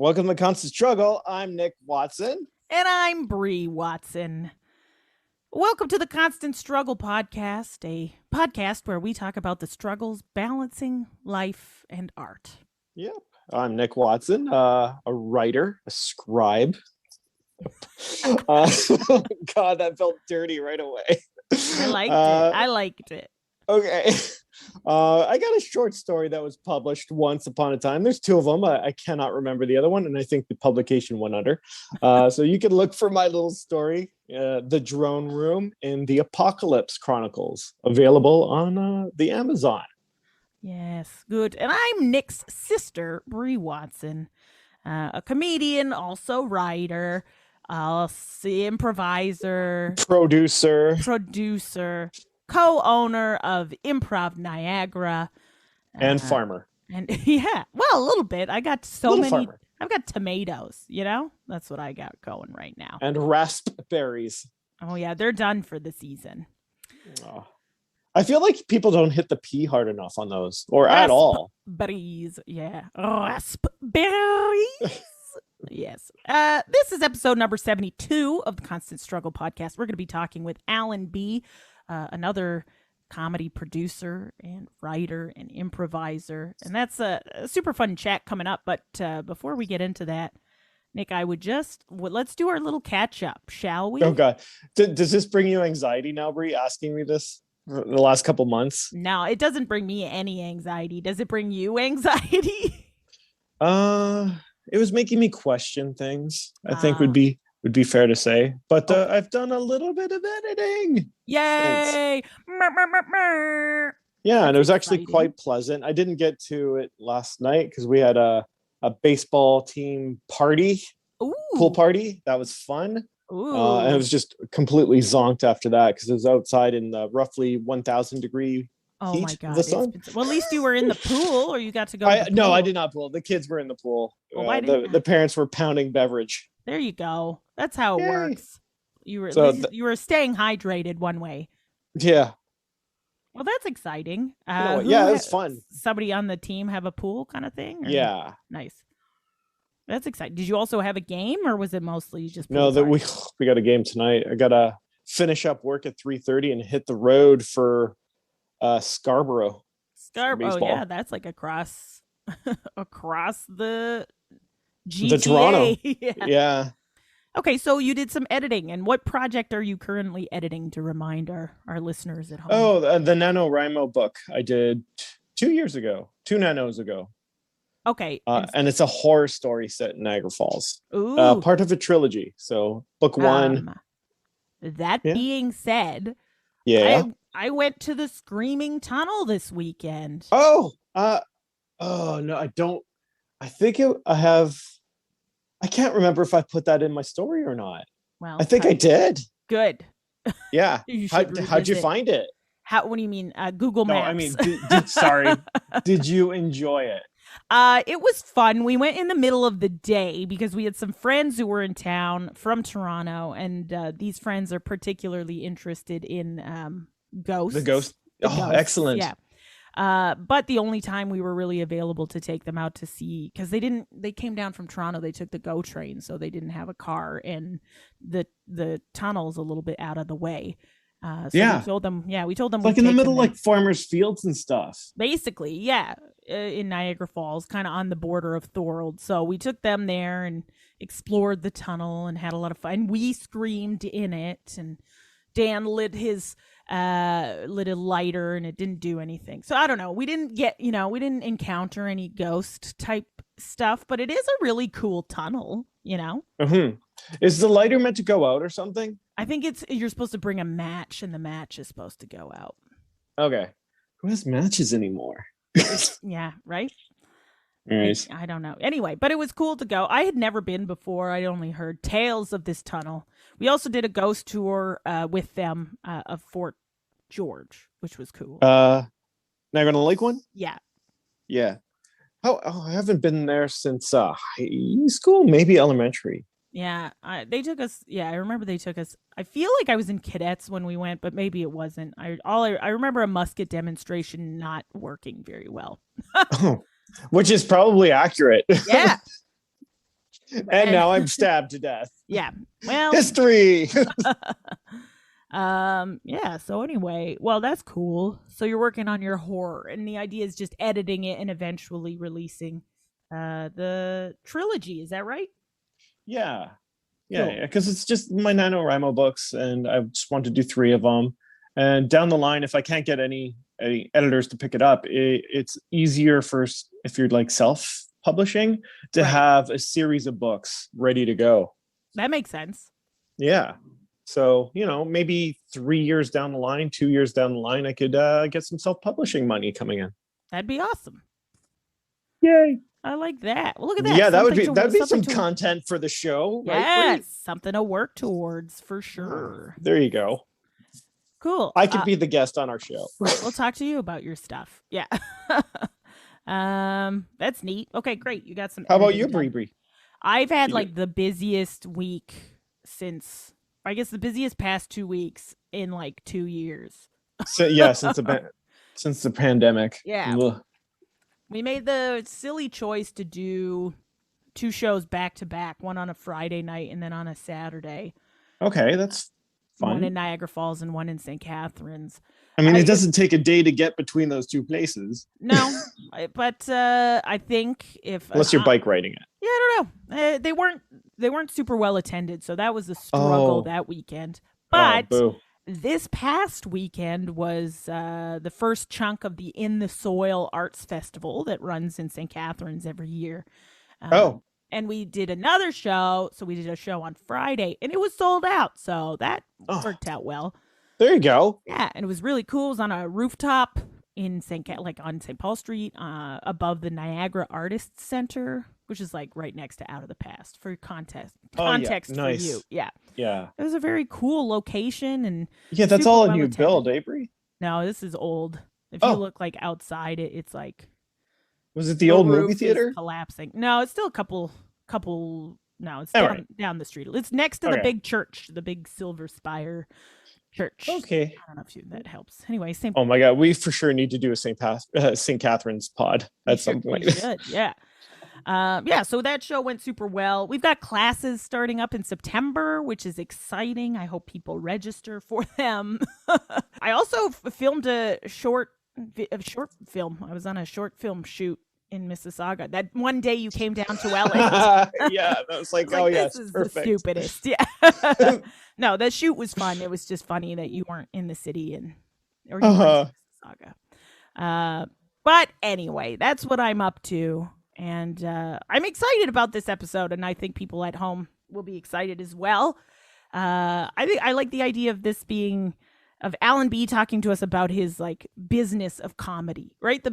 Welcome to Constant Struggle. I'm Nick Watson. And I'm Bree Watson. Welcome to the Constant Struggle podcast, a podcast where we talk about the struggles balancing life and art. Yep. I'm Nick Watson, a writer, a scribe. God, that felt dirty right away. I liked it. Okay. I got a short story that was published once upon a time. There's two of them. I cannot remember the other one, and I think the publication went under. So you can look for my little story, The Drone Room in the Apocalypse Chronicles, available on the Amazon. Yes, good. And I'm Nick's sister, Bree Watson, a comedian, also writer, improviser, producer, co-owner of Improv Niagara, and farmer. And yeah, well, a little bit. I got many. Farmer. I've got tomatoes. That's what I got going right now. And raspberries. Oh yeah, they're done for the season. Oh. I feel like people don't hit the P hard enough on those, or at all. Raspberries, yeah, raspberries. Yes. This is episode number 72 of the Constant Struggle podcast. We're going to be talking with Alan B., another comedy producer and writer and improviser. And that's a super fun chat coming up. But before we get into that, Nick, let's do our little catch up, shall we? Oh, God. Does this bring you anxiety now, Bree, asking me this the last couple months? No, it doesn't bring me any anxiety. Does it bring you anxiety? It was making me question things, I think would be fair to say. But I've done a little bit of editing. Yay! Yeah, and it was actually quite pleasant. I didn't get to it last night because we had a baseball team party, pool party. That was fun. And it was just completely zonked after that because it was outside in the roughly 1,000 degree heat. My God. The sun. Well, at least you were in the pool, or you got to go. No, I did not pool. The kids were in the pool. The parents were pounding beverage. There you go. That's how it works. You were you were staying hydrated one way. Yeah. Well, that's exciting. It was fun. Somebody on the team have a pool kind of thing? Or? Yeah. Nice. That's exciting. Did you also have a game, or was it mostly just No, that we got a game tonight. I gotta finish up work at 3:30 and hit the road for Scarborough. Yeah, that's like across the GTA. The Toronto. Yeah. Okay, so you did some editing, and what project are you currently editing to remind our listeners at home? Oh, the NaNoWriMo book I did 2 nanos ago. Okay. And it's a horror story set in Niagara Falls. Ooh. Part of a trilogy. So book one. That being said, I went to the Screaming Tunnel this weekend. Oh, no, I don't. I think I can't remember if I put that in my story or not. Well, I think I did. Good. Yeah. How'd you find it? What do you mean? Google Maps. No, I mean, sorry. Did you enjoy it? It was fun. We went in the middle of the day because we had some friends who were in town from Toronto, and these friends are particularly interested in ghosts. The ghost. Ghosts. Excellent. Yeah. But the only time we were really available to take them out to see, because they came down from Toronto, they took the GO train, so they didn't have a car, and the tunnel's a little bit out of the way. We told them like in the middle, like farmers' fields and stuff. Basically, yeah, in Niagara Falls, kind of on the border of Thorold. So we took them there and explored the tunnel and had a lot of fun. We screamed in it, and Dan lit a lighter, and it didn't do anything. So I don't know. We didn't encounter any ghost type stuff, but it is a really cool tunnel. Mm-hmm. Is the lighter meant to go out or something? I think you're supposed to bring a match, and the match is supposed to go out. Okay. Who has matches anymore? Yeah, right? Right. I don't know. Anyway, but it was cool to go. I had never been before. I'd only heard tales of this tunnel. We also did a ghost tour with them of Fort George, which was cool. Niagara Lake one? Yeah. Yeah. I haven't been there since high school, maybe elementary. Yeah, they took us. Yeah, I remember they took us. I feel like I was in cadets when we went, but maybe it wasn't. I remember a musket demonstration not working very well. Which is probably accurate. Yeah. And now I'm stabbed to death. Yeah. Well, History. yeah, so anyway, well, that's cool. So you're working on your horror, and the idea is just editing it and eventually releasing the trilogy. Is that right? Yeah. Cool. Yeah, because it's just my NaNoWriMo books, and I just want to do 3 of them. And down the line, if I can't get any editors to pick it up, it's easier if you're like self-publishing to Right. have a series of books ready to go. That makes sense. Yeah. So, maybe 3 years down the line, 2 years down the line, I could get some self-publishing money coming in. That'd be awesome. Yay. I like that. Well, look at that. Yeah, that'd be some something content for the show. Yes, Right? something to work towards for sure. There you go. Cool. I could be the guest on our show. We'll talk to you about your stuff. Yeah. That's neat. Okay, great. You got some. How about you, editing done. Bree? I've had like the busiest week since, I guess, the busiest past 2 weeks in like 2 years. So, yeah, since the pandemic. Yeah. Ugh. We made the silly choice to do 2 shows back to back, one on a Friday night and then on a Saturday. Okay, that's fun. One in Niagara Falls and one in St. Catharines. I mean, it doesn't take a day to get between those 2 places. No, but I think if Unless you're bike riding it. Yeah, I don't know. They weren't super well attended, so that was a struggle that weekend. But this past weekend was the first chunk of the In the Soil Arts Festival that runs in St. Catharines every year. And we did another show. So we did a show on Friday, and it was sold out. So that worked out well. There you go. Yeah, and it was really cool. It was on a rooftop in on St. Paul Street, above the Niagara Artists Center, which is like right next to Out of the Past for context Nice. for you. Yeah. Yeah. It was a very cool location, and yeah, that's all a new build, Bree? No, this is old. If you look like outside it, it's like, was it the old movie roof theater is collapsing? No, it's still a couple. No, it's down the street. It's next to the big church, the big silver spire church. Okay. I don't know if that helps. Anyway, same. Oh my God, we for sure need to do a St. Catharines pod at some point. We should, yeah. So that show went super well. We've got classes starting up in September, which is exciting. I hope people register for them. I also filmed a short film. I was on a short film shoot in Mississauga. That one day you came down to LA. Yeah, that was like, this is perfect. the stupidest. Yeah. No, the shoot was fun. It was just funny that you weren't in the city or you weren't in Mississauga. But anyway, that's what I'm up to. And I'm excited about this episode, and I think people at home will be excited as well. I like the idea of this being of Alan B talking to us about his like business of comedy, right? The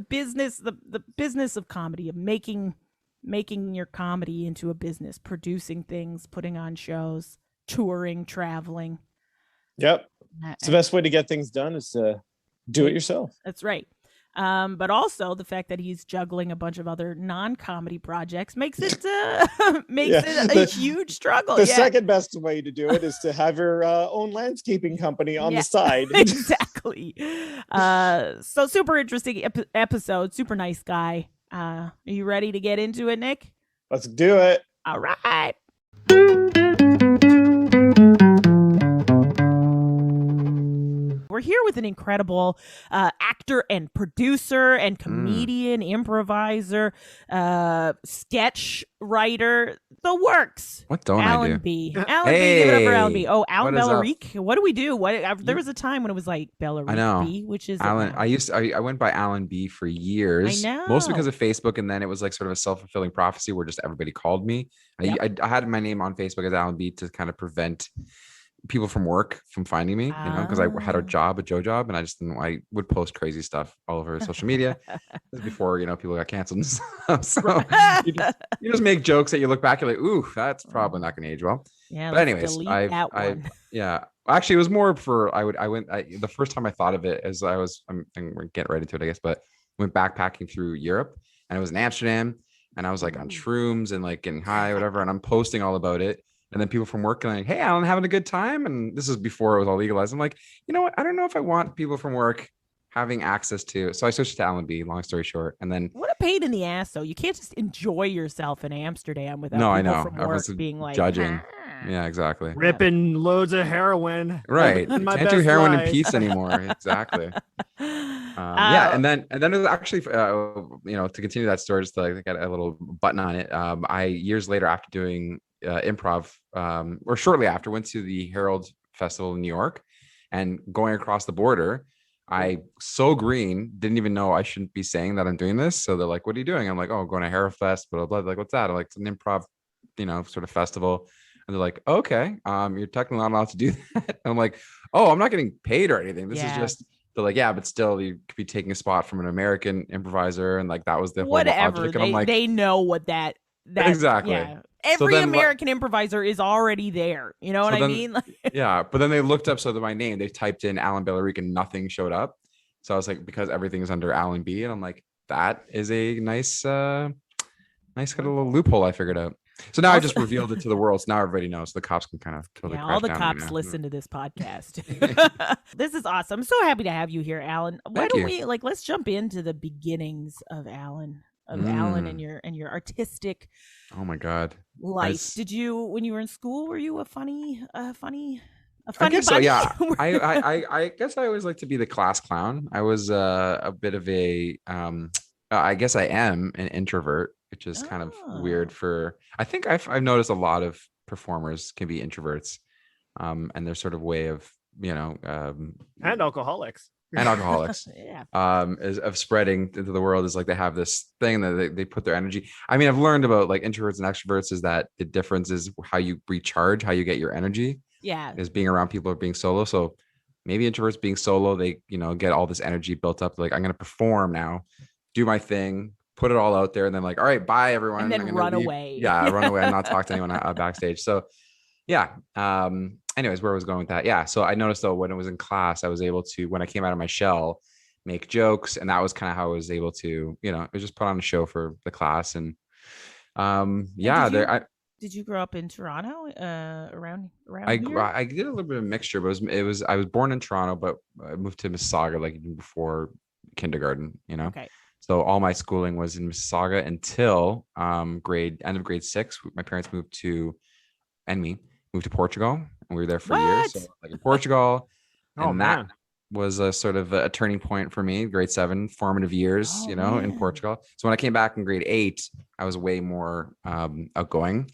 business of comedy, of making your comedy into a business, producing things, putting on shows, touring, traveling. Yep. It's the best way to get things done is to do it yourself. That's right. But also the fact that he's juggling a bunch of other non-comedy projects makes it a huge struggle. The second best way to do it is to have your own landscaping company on the side. Exactly. So super interesting episode. Super nice guy. Are you ready to get into it, Nick? Let's do it. All right. We're here with an incredible actor and producer and comedian, improviser, sketch writer, the works. What don't Alan I do? B. Alan B. Give it up for Alan B. Oh, Alan What is up? Belerique. What do we do? There was a time when it was like Belerique I know. B, which is Alan. I went by Alan B for years. I know. Mostly because of Facebook, and then it was like sort of a self-fulfilling prophecy where just everybody called me. Yep. I had my name on Facebook as Alan B to kind of prevent people from work from finding me, because I had a Joe job, and I would post crazy stuff all over social media. This is before people got canceled and stuff. So you just make jokes that you look back, you're like, ooh, that's probably not going to age well. Yeah. But anyways, actually it was more for the first time I thought of it as I'm getting right into it, I guess, but went backpacking through Europe, and I was in Amsterdam, and I was like on shrooms and like getting high, whatever, and I'm posting all about it. And then people from work are like, hey, Alan, having a good time? And this is before it was all legalized. I'm like, you know what? I don't know if I want people from work having access to, so I switched to Alan B, long story short. And then what a pain in the ass, though. You can't just enjoy yourself in Amsterdam without no, I people know from work everyone's being like judging. "Ah." Yeah, exactly. Ripping loads of heroin. Right. Living my Can't do best heroin in life. peace anymore. Exactly. Yeah, Uh, and then it was actually to continue that story, just to like get a little button on it. I years later, after doing improv, or shortly after, went to the Herald Festival in New York, and going across the border, I so green, didn't even know I shouldn't be saying that I'm doing this. So they're like, "What are you doing?" I'm like, "Oh, I'm going to Herald Fest." Blah blah. Like, what's that? I'm like, it's an improv, sort of festival. And they're like, "Okay, you're technically not allowed to do that." And I'm like, "Oh, I'm not getting paid or anything. This is just." They're like, "Yeah, but still, you could be taking a spot from an American improviser," and like that was the whole whatever. logic. And I'm like, They know what that exactly. yeah. So Every then, American improviser is already there. You know what I mean? yeah. But then they looked up so that my name, they typed in Alan Belerique and nothing showed up. So I was like, because everything is under Alan B, and I'm like, that is a nice kind of little loophole I figured out. So now I just revealed it to the world. So now everybody knows. The cops can kind of totally yeah, crash all the down cops listen to this podcast. This is awesome. I'm so happy to have you here, Alan. Why Thank don't you. we let's jump into the beginnings of Alan, and your artistic Oh my God. life. Did you, when you were in school, were you a funny I bunny? guess so, yeah. I guess I always like to be the class clown. I was a bit of a I guess I am an introvert, which is kind of weird for, I think I've noticed a lot of performers can be introverts, and their sort of way of, And alcoholics. Yeah. is of spreading into the world is like they have this thing that they put their energy. I mean, I've learned about like introverts and extroverts is that the difference is how you recharge, how you get your energy. Yeah. Is being around people or being solo. So maybe introverts being solo, they, get all this energy built up. Like, I'm going to perform now, do my thing, put it all out there. And then like, all right, bye everyone. And then I'm gonna run leave. away. Yeah. Run away and not talk to anyone backstage. So yeah. Anyways, where I was going with that. Yeah. So I noticed though, when it was in class, I was able to, when I came out of my shell, make jokes. And that was kind of how I was able to, it was just put on a show for the class. And did you grow up in Toronto? Around I here? did a little bit of a mixture, but I was born in Toronto, but I moved to Mississauga like even before kindergarten, Okay. So all my schooling was in Mississauga until end of grade 6. My parents moved to Portugal, and we were there for years. So like in Portugal, and that was a sort of a turning point for me. Grade 7, formative years, in Portugal. So when I came back in grade 8, I was way more outgoing.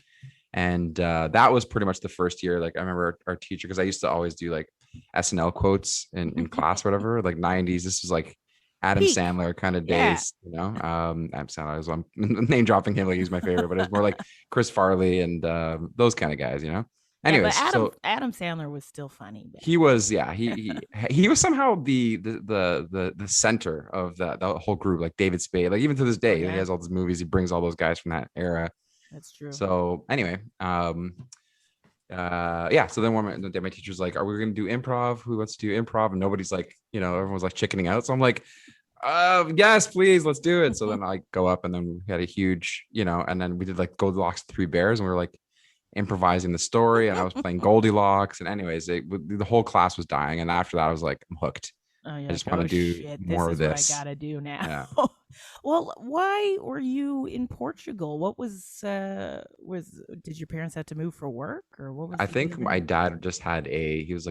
And that was pretty much the first year. Like I remember our teacher, because I used to always do like SNL quotes in class, or whatever, like 90s. This was like Adam Sandler kind of days, Adam Sandler. I'm name dropping him like he's my favorite, but it was more like Chris Farley and those kind of guys, Anyways, yeah, but Adam Sandler was still funny. He was, yeah. He was somehow the center of the whole group, like David Spade. Like even to this day, he has all these movies. He brings all those guys from that era. That's true. So anyway, So then my teacher's like, "Are we going to do improv? Who wants to do improv?" And nobody's like, everyone's like chickening out. So I'm like, yes, please, let's do it. So then I go up, and then we had a huge, and then we did like Goldilocks 3 Bears, and we were like improvising the story, and I was playing Goldilocks. And anyways, the whole class was dying. And after that, I was like, I'm hooked. I just want to do more of this. What I gotta do now. Yeah. Well, why were you in Portugal? What was did your parents have to move for work, or what was? I think my dad just had he was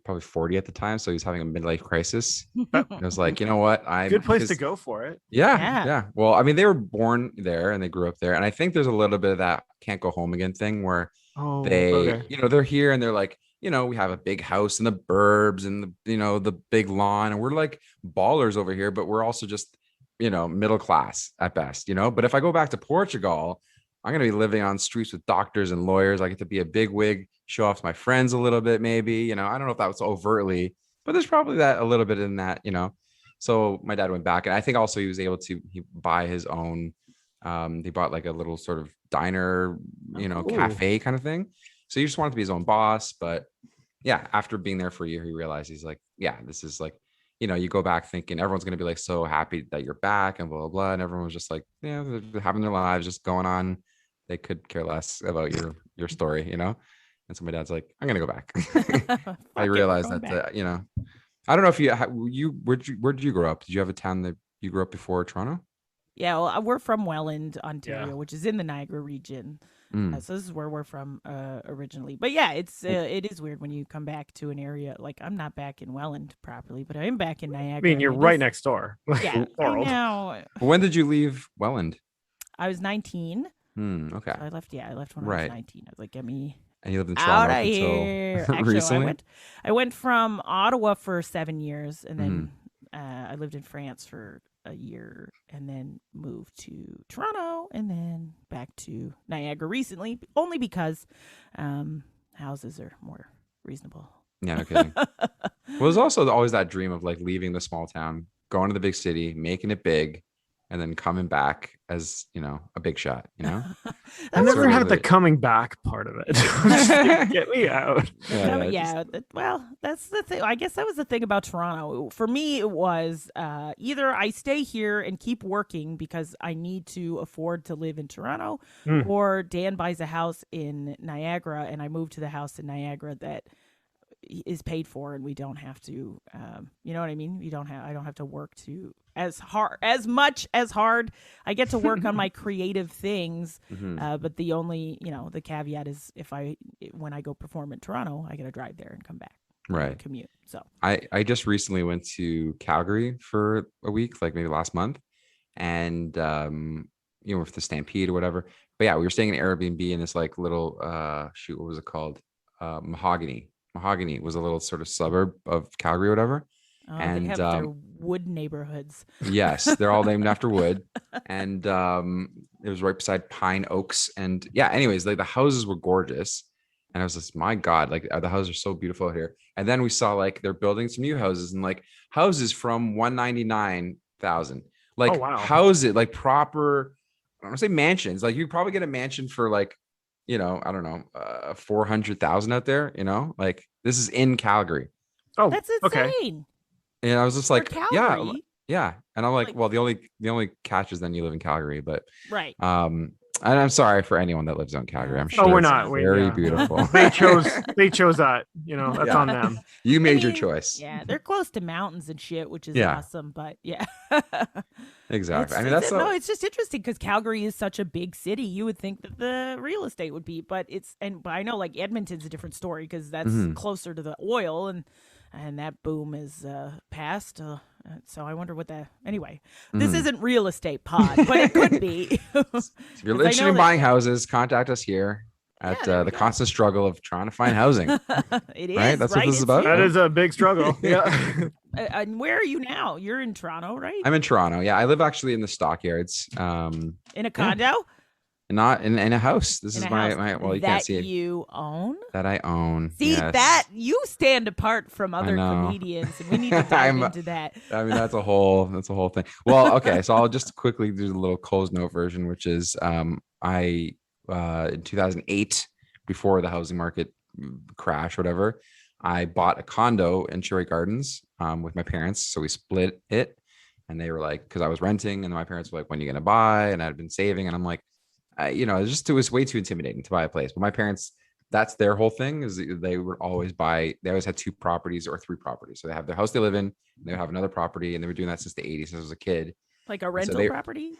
probably 40 at the time, so he was having a midlife crisis. I was like, you know what, good place to go for it. Yeah. Well, I mean, they were born there and they grew up there, and I think there's a little bit of that can't go home again thing where they're here and they're like, we have a big house in the burbs and the big lawn, and we're like ballers over here, but we're also just middle class at best, but if I go back to Portugal, I'm going to be living on streets with doctors and lawyers. I get to be a big wig, show off to my friends a little bit, maybe, I don't know if that was overtly, but there's probably that a little bit in that, so my dad went back, and I think also he was able to buy his own, he bought like a little sort of diner, cafe kind of thing. So he just wanted to be his own boss. But yeah, after being there for a year, he realized he's like, yeah, this is like, you go back thinking everyone's going to be like so happy that you're back and blah, blah, blah. And everyone was just like, they're having their lives, just going on. They could care less about your story, And so my dad's like, I'm going to go back. I realized that, I don't know if where did you grow up? Did you have a town that you grew up before Toronto? Yeah, well, we're from Welland, Ontario, Yeah. which is in the Niagara region. Mm. So this is where we're from originally. But yeah, it is weird when you come back to an area like I'm not back in Welland properly, but I am back in Niagara. I mean, you're and right next door. Yeah, I know. When did you leave Welland? I was 19. Okay. So I left when I was Right. 19. I was like, get me And you lived in out Toronto of until here. Actually, recently? I went from Ottawa for 7 years, and then Mm-hmm. I lived in France for a year, and then moved to Toronto, and then back to Niagara recently, only because houses are more reasonable. Yeah, no kidding. Well, there's also always that dream of like leaving the small town, going to the big city, making it big, and then coming back as, a big shot, I That never was- had the coming back part of it. Just get me out. Well, that's the thing. I guess that was the thing about Toronto. For me, it was either I stay here and keep working because I need to afford to live in Toronto, or Dan buys a house in Niagara and I move to the house in Niagara that is paid for, and we don't have to. You know what I mean? I don't have to work to as hard. I get to work on my creative things. But the only, the caveat is when I go perform in Toronto, I got to drive there and come back. Right. Commute. So I just recently went to Calgary for a week, like maybe last month, and with the Stampede or whatever. But yeah, we were staying in an Airbnb in this like little what was it called? Mahogany. Mahogany was a little sort of suburb of Calgary or whatever. they have their wood neighborhoods. Yes, they're all named after wood, and it was right beside pine oaks. And yeah, anyways, like the houses were gorgeous, and I was just, my God, like the houses are so beautiful here. And then we saw like they're building some new houses, and like houses from 199,000, like Oh, wow. houses, like proper. I don't say mansions. Like you probably get a mansion for like, I don't know, 400,000 out there. Like this is in Calgary. Oh, That's okay. insane. And I was just For like, yeah, Calgary? yeah. And I'm like, Like- well, the only catch is then you live in Calgary, but Right. and I'm sorry for anyone that lives out in Calgary. I'm Oh, sure we're it's not. very beautiful. They chose that. That's Yeah. on them. You made your mean, choice. Yeah, they're close to mountains and shit, which is Yeah. awesome. But yeah, Exactly. I mean, that's no. It's just interesting because Calgary is such a big city. You would think that the real estate would be, but I know like Edmonton's a different story because that's closer to the oil, and that boom is past. So I wonder what that. Anyway, this isn't real estate pod, but it could be. If you're interested in buying houses, contact us here at the constant struggle of trying to find housing. It is Right? That's what this is about. That is a big struggle. Yeah. And where are you now? You're in Toronto, right? I'm in Toronto. Yeah, I live actually in the Stockyards. In a condo. Not in a house. This In is a my house well, you can't see it. you own. That I own. See Yes. that you stand apart from other know. comedians, and we need to dive into that. I mean, that's a whole thing. Well, okay, so I'll just quickly do the little closed note version, which is I in 2008, before the housing market crash, whatever, I bought a condo in Cherry Gardens with my parents. So we split it, and they were like, because I was renting, and my parents were like, "When are you gonna buy?" And I'd been saving, and I'm like, it was way too intimidating to buy a place. But my parents, that's their whole thing, is they would always buy. They always had 2 properties or 3 properties. So they have their house they live in, and they would have another property, and they were doing that since the 80s, since I was a kid. Like a rental property.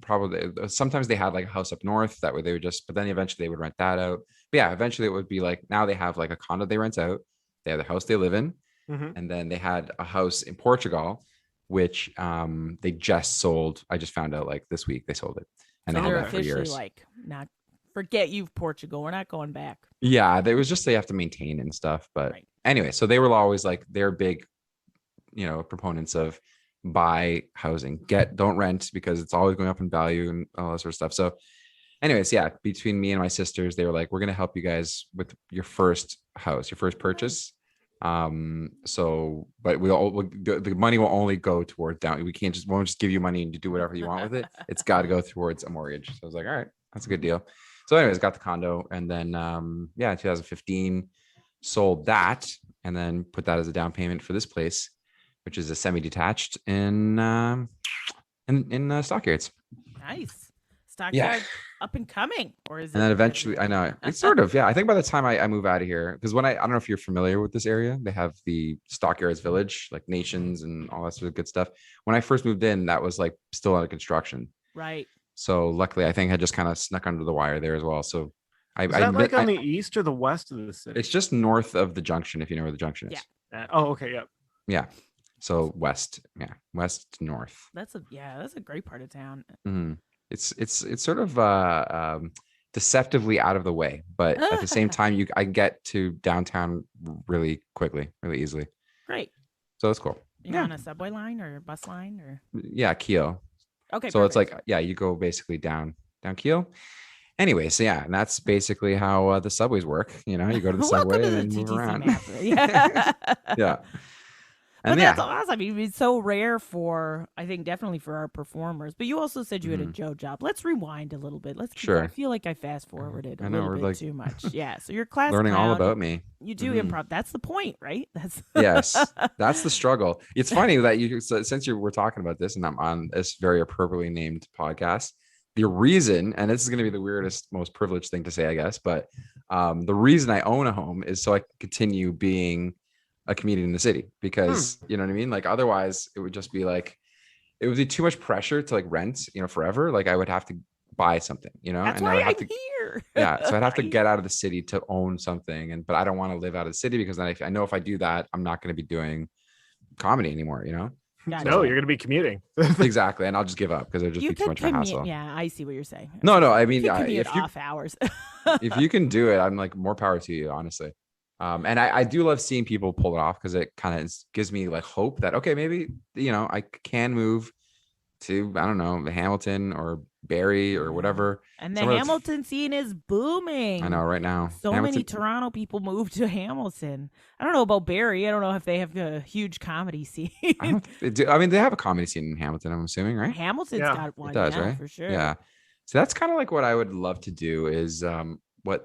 Probably. Sometimes they had like a house up north. That way they would but then eventually they would rent that out. But yeah, eventually it would be like, now they have like a condo they rent out. They have the house they live in, and then they had a house in Portugal, which they just sold. I just found out like this week they sold it, and So they they're had that for officially years. like, not forget you, Portugal. We're not going back. Yeah, they was just they have to maintain and stuff. But Right. anyway, so they were always like, they're big, proponents of buy housing, don't rent, because it's always going up in value and all that sort of stuff. So anyways, yeah, between me and my sisters, they were like, we're going to help you guys with your first house, your first purchase. But the money will only go towards down. Won't just give you money and you do whatever you want with it. It's got to go towards a mortgage. So I was like, all right, that's a good deal. So anyways, got the condo, and then in 2015 sold that, and then put that as a down payment for this place, which is a semi-detached in Stockyards. Nice. Stockyard up and coming, or is it? And then eventually, I know it's sort of, yeah. I think by the time I move out of here, because I don't know if you're familiar with this area, they have the Stockyards Village, like Nations and all that sort of good stuff. When I first moved in, that was like still under construction. Right. So luckily, I think I just kind of snuck under the wire there as well. So Is that like on the east or the west of the city? It's just north of the junction, if you know where the junction is. Yeah. Oh, okay. Yep. Yeah. So west. Yeah. West to north. That's a great part of town. Mm-hmm. It's sort of deceptively out of the way, but at the same time, I get to downtown really quickly, really easily. Great. So it's cool. You're on a subway line or bus line or? Yeah, Keel. Okay. So perfect. It's like, yeah, you go basically down Keel. Anyway, so yeah, and that's basically how the subways work. You know, you go to the subway and then move around. Yeah. Yeah. And that's awesome. I mean, it's so rare I think definitely for our performers. But you also said you had a Joe job. Let's rewind a little bit. I feel like I fast forwarded a little bit too much. Yeah. So your class learning clown, all about me. You do improv. That's the point, right? Yes. That's the struggle. It's funny that since you were talking about this, and I'm on this very appropriately named podcast. The reason, and this is going to be the weirdest, most privileged thing to say, I guess, but the reason I own a home is so I can continue being a comedian in the city, because you know what I mean? Like otherwise it would just be like, it would be too much pressure to like rent, forever. Like I would have to buy something, That's and why I would have I'm to, here. Yeah. So I'd have to get out of the city to own something. But I don't want to live out of the city, because then I know if I do that, I'm not going to be doing comedy anymore, Gotcha. No, you're going to be commuting. Exactly. And I'll just give up because it'll just be too much of a hassle. Yeah, I see what you're saying. No, I mean, if you off hours. If you can do it, I'm like, more power to you, honestly. And I do love seeing people pull it off, because it kind of gives me like hope that, okay, maybe, I can move to, I don't know, Hamilton or Barrie or whatever. And the Hamilton scene is booming. I know right now. So many Toronto people move to Hamilton. I don't know about Barrie. I don't know if they have a huge comedy scene. I mean, they have a comedy scene in Hamilton, I'm assuming, right? Hamilton's got one. It does, right? For sure. Yeah. So that's kind of like what I would love to do is what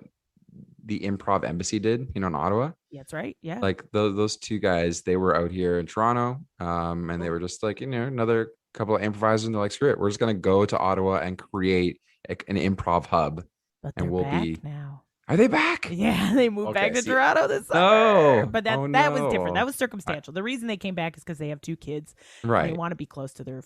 the Improv Embassy did, in Ottawa. That's right. Yeah. Like those two guys, they were out here in Toronto, and they were just like, another couple of improvisers, and they're like, screw it, we're just gonna go to Ottawa and create an improv hub. But and we'll be now. Are they back? Yeah, they moved back to Toronto this summer. No, but that was different. That was circumstantial. The reason they came back is because they have 2 kids. Right. And they want to be close to their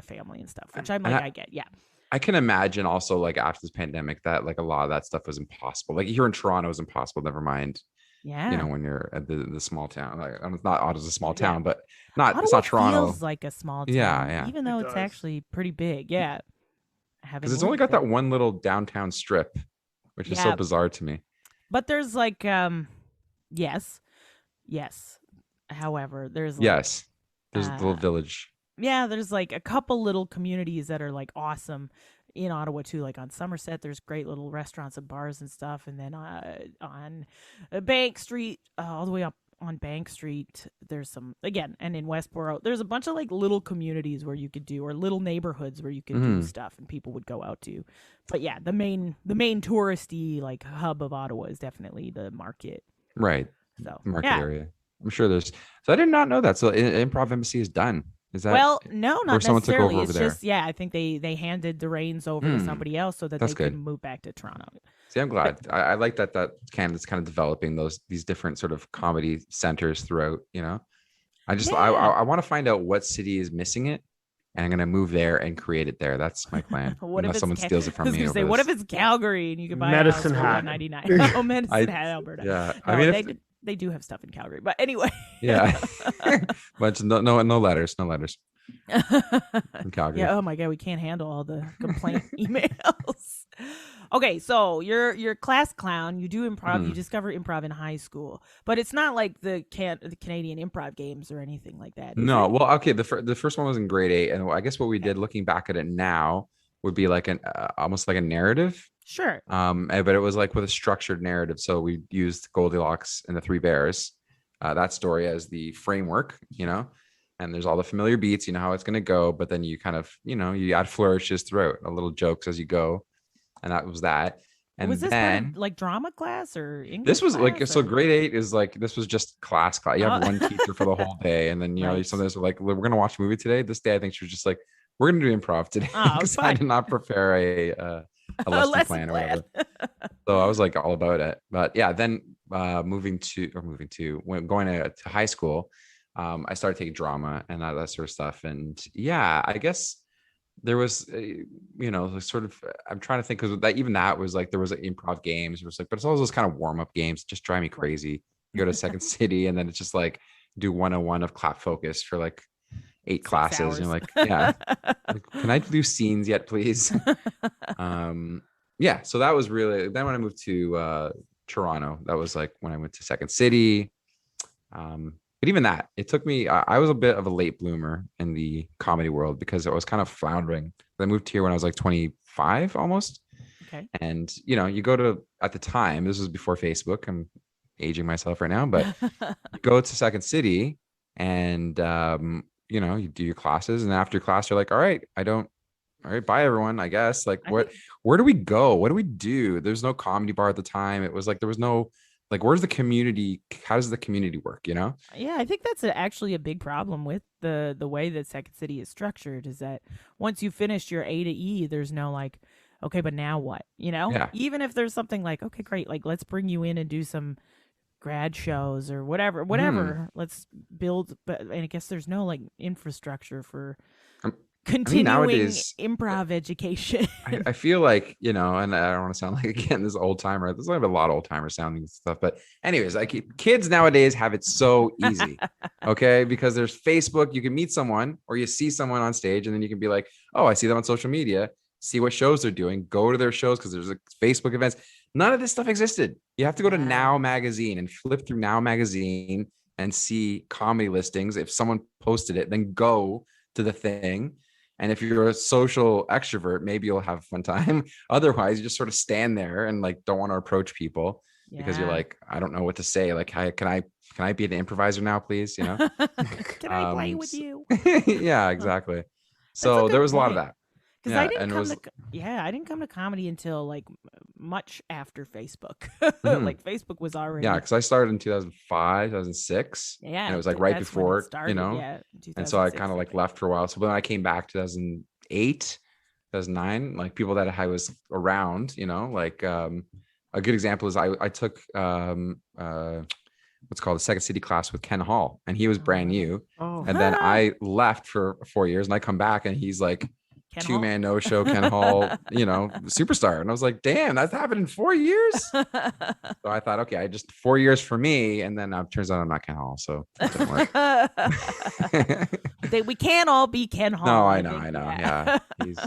family and stuff, which I get. Yeah. I can imagine also, like, after this pandemic, that like a lot of that stuff was impossible. Like here in Toronto is impossible. Never mind. Yeah. When you're at the small town, like, it's not Ottawa's a small town, but Ottawa it's not Toronto. Feels like a small town. Yeah. Even though it's actually pretty big. Yeah. Because it's only got that one little downtown strip, which is so bizarre to me. But there's like, yes. However, there's like, there's a little village. Yeah, there's like a couple little communities that are like awesome in Ottawa too. Like on Somerset, there's great little restaurants and bars and stuff. And then on Bank Street, all the way up on Bank Street, there's some, again, and in Westboro, there's a bunch of like little communities where you could do, or little neighborhoods where you could do stuff and people would go out to. But yeah, the main touristy like hub of Ottawa is definitely the market. Right. So market area. I'm sure there's, so I did not know that. So Improv Embassy is done. Is that, well, no, not necessarily. It's just, I think they handed the reins over to somebody else so that they could move back to Toronto. See, I'm glad. I like that Canada's kind of developing these different sort of comedy centers throughout, I just, I want to find out what city is missing it, and I'm going to move there and create it there. That's my plan. Unless someone steals it from me. What if it's Calgary and you can buy Medicine Hat $1.99? Oh, Medicine Hat, Alberta. Yeah. No, I mean, they do have stuff in Calgary, but anyway. Yeah. But no letters. No letters. In Calgary. Yeah. Oh my God, we can't handle all the complaint emails. Okay, so you're class clown. You do improv. You discover improv in high school, but it's not like the Canadian improv games or anything like that. No. Well, okay. The first one was in grade 8, and I guess what we did, looking back at it now, would be like an almost like a narrative. Sure. But it was like with a structured narrative. So we used Goldilocks and the Three Bears, that story as the framework, and there's all the familiar beats, how it's going to go. But then you kind of, you add flourishes throughout, little jokes as you go. And that was that. And was this then like drama class or English? This was class, so grade 8 is like, this was just class. You have one teacher for the whole day. And then, Right. sometimes like, we're going to watch a movie today. This day, I think she was just like, we're gonna do improv today because I did not prepare a lesson plan or whatever. So I was like all about it. But yeah, then going to high school, I started taking drama and that sort of stuff. And yeah, I guess there was, sort of, I'm trying to think, because that was like, there was like improv games. It was like, but it's all those kind of warm up games, just drive me crazy. You go to Second City and then it's just like do 101 of clap focus for like 8 classes. Hours. And you're like, yeah, like, can I do scenes yet, please? Yeah. So that was really, then when I moved to Toronto, that was like when I went to Second City. But even that, it took me, I was a bit of a late bloomer in the comedy world because I was kind of floundering. I moved here when I was like 25 almost. Okay. And, you go to, at the time, this was before Facebook. I'm aging myself right now, but you go to Second City and, you do your classes. And after class, you're like, all right, bye everyone, I guess. Like, where do we go? What do we do? There's no comedy bar at the time. It was like, there was no, like, where's the community? How does the community work? Yeah, I think that's actually a big problem with the way that Second City is structured, is that once you finished your A to E, there's no like, okay, but now what? Yeah. Even if there's something like, okay, great, like let's bring you in and do some grad shows or whatever. Let's build, and I guess there's no like infrastructure for continuing nowadays, improv education. I feel like, and I don't want to sound like, again, this old timer. There's like a lot of old timer sounding stuff. But anyways, kids nowadays have it so easy. Okay. Because there's Facebook, you can meet someone or you see someone on stage and then you can be like, oh, I see them on social media, see what shows they're doing, go to their shows because there's like Facebook events. None of this stuff existed. You have to go to Now Magazine and flip through Now Magazine and see comedy listings. If someone posted it, then go to the thing. And if you're a social extrovert, maybe you'll have a fun time. Otherwise, you just sort of stand there and like don't want to approach people because you're like, I don't know what to say. Like, can I be an improviser now, please? Can I play with you? Yeah, exactly. So there was a lot of that. Because I didn't come to comedy until like much after Facebook. Like Facebook was already. Yeah, because I started in 2005, 2006. Yeah, and it was like right before, started, and so I kind of like left for a while. So when I came back 2008, 2009, like people that I was around, like a good example is I took what's called a Second City class with Ken Hall, and he was brand new. And then I left for 4 years, and I come back, and he's like. Two-man no-show Ken Hall, superstar. And I was like, damn, that's happened in 4 years. So I thought, okay, I just 4 years for me. And then turns out I'm not Ken Hall. So it didn't work. We can't all be Ken Hall. No, I know. Yeah. He's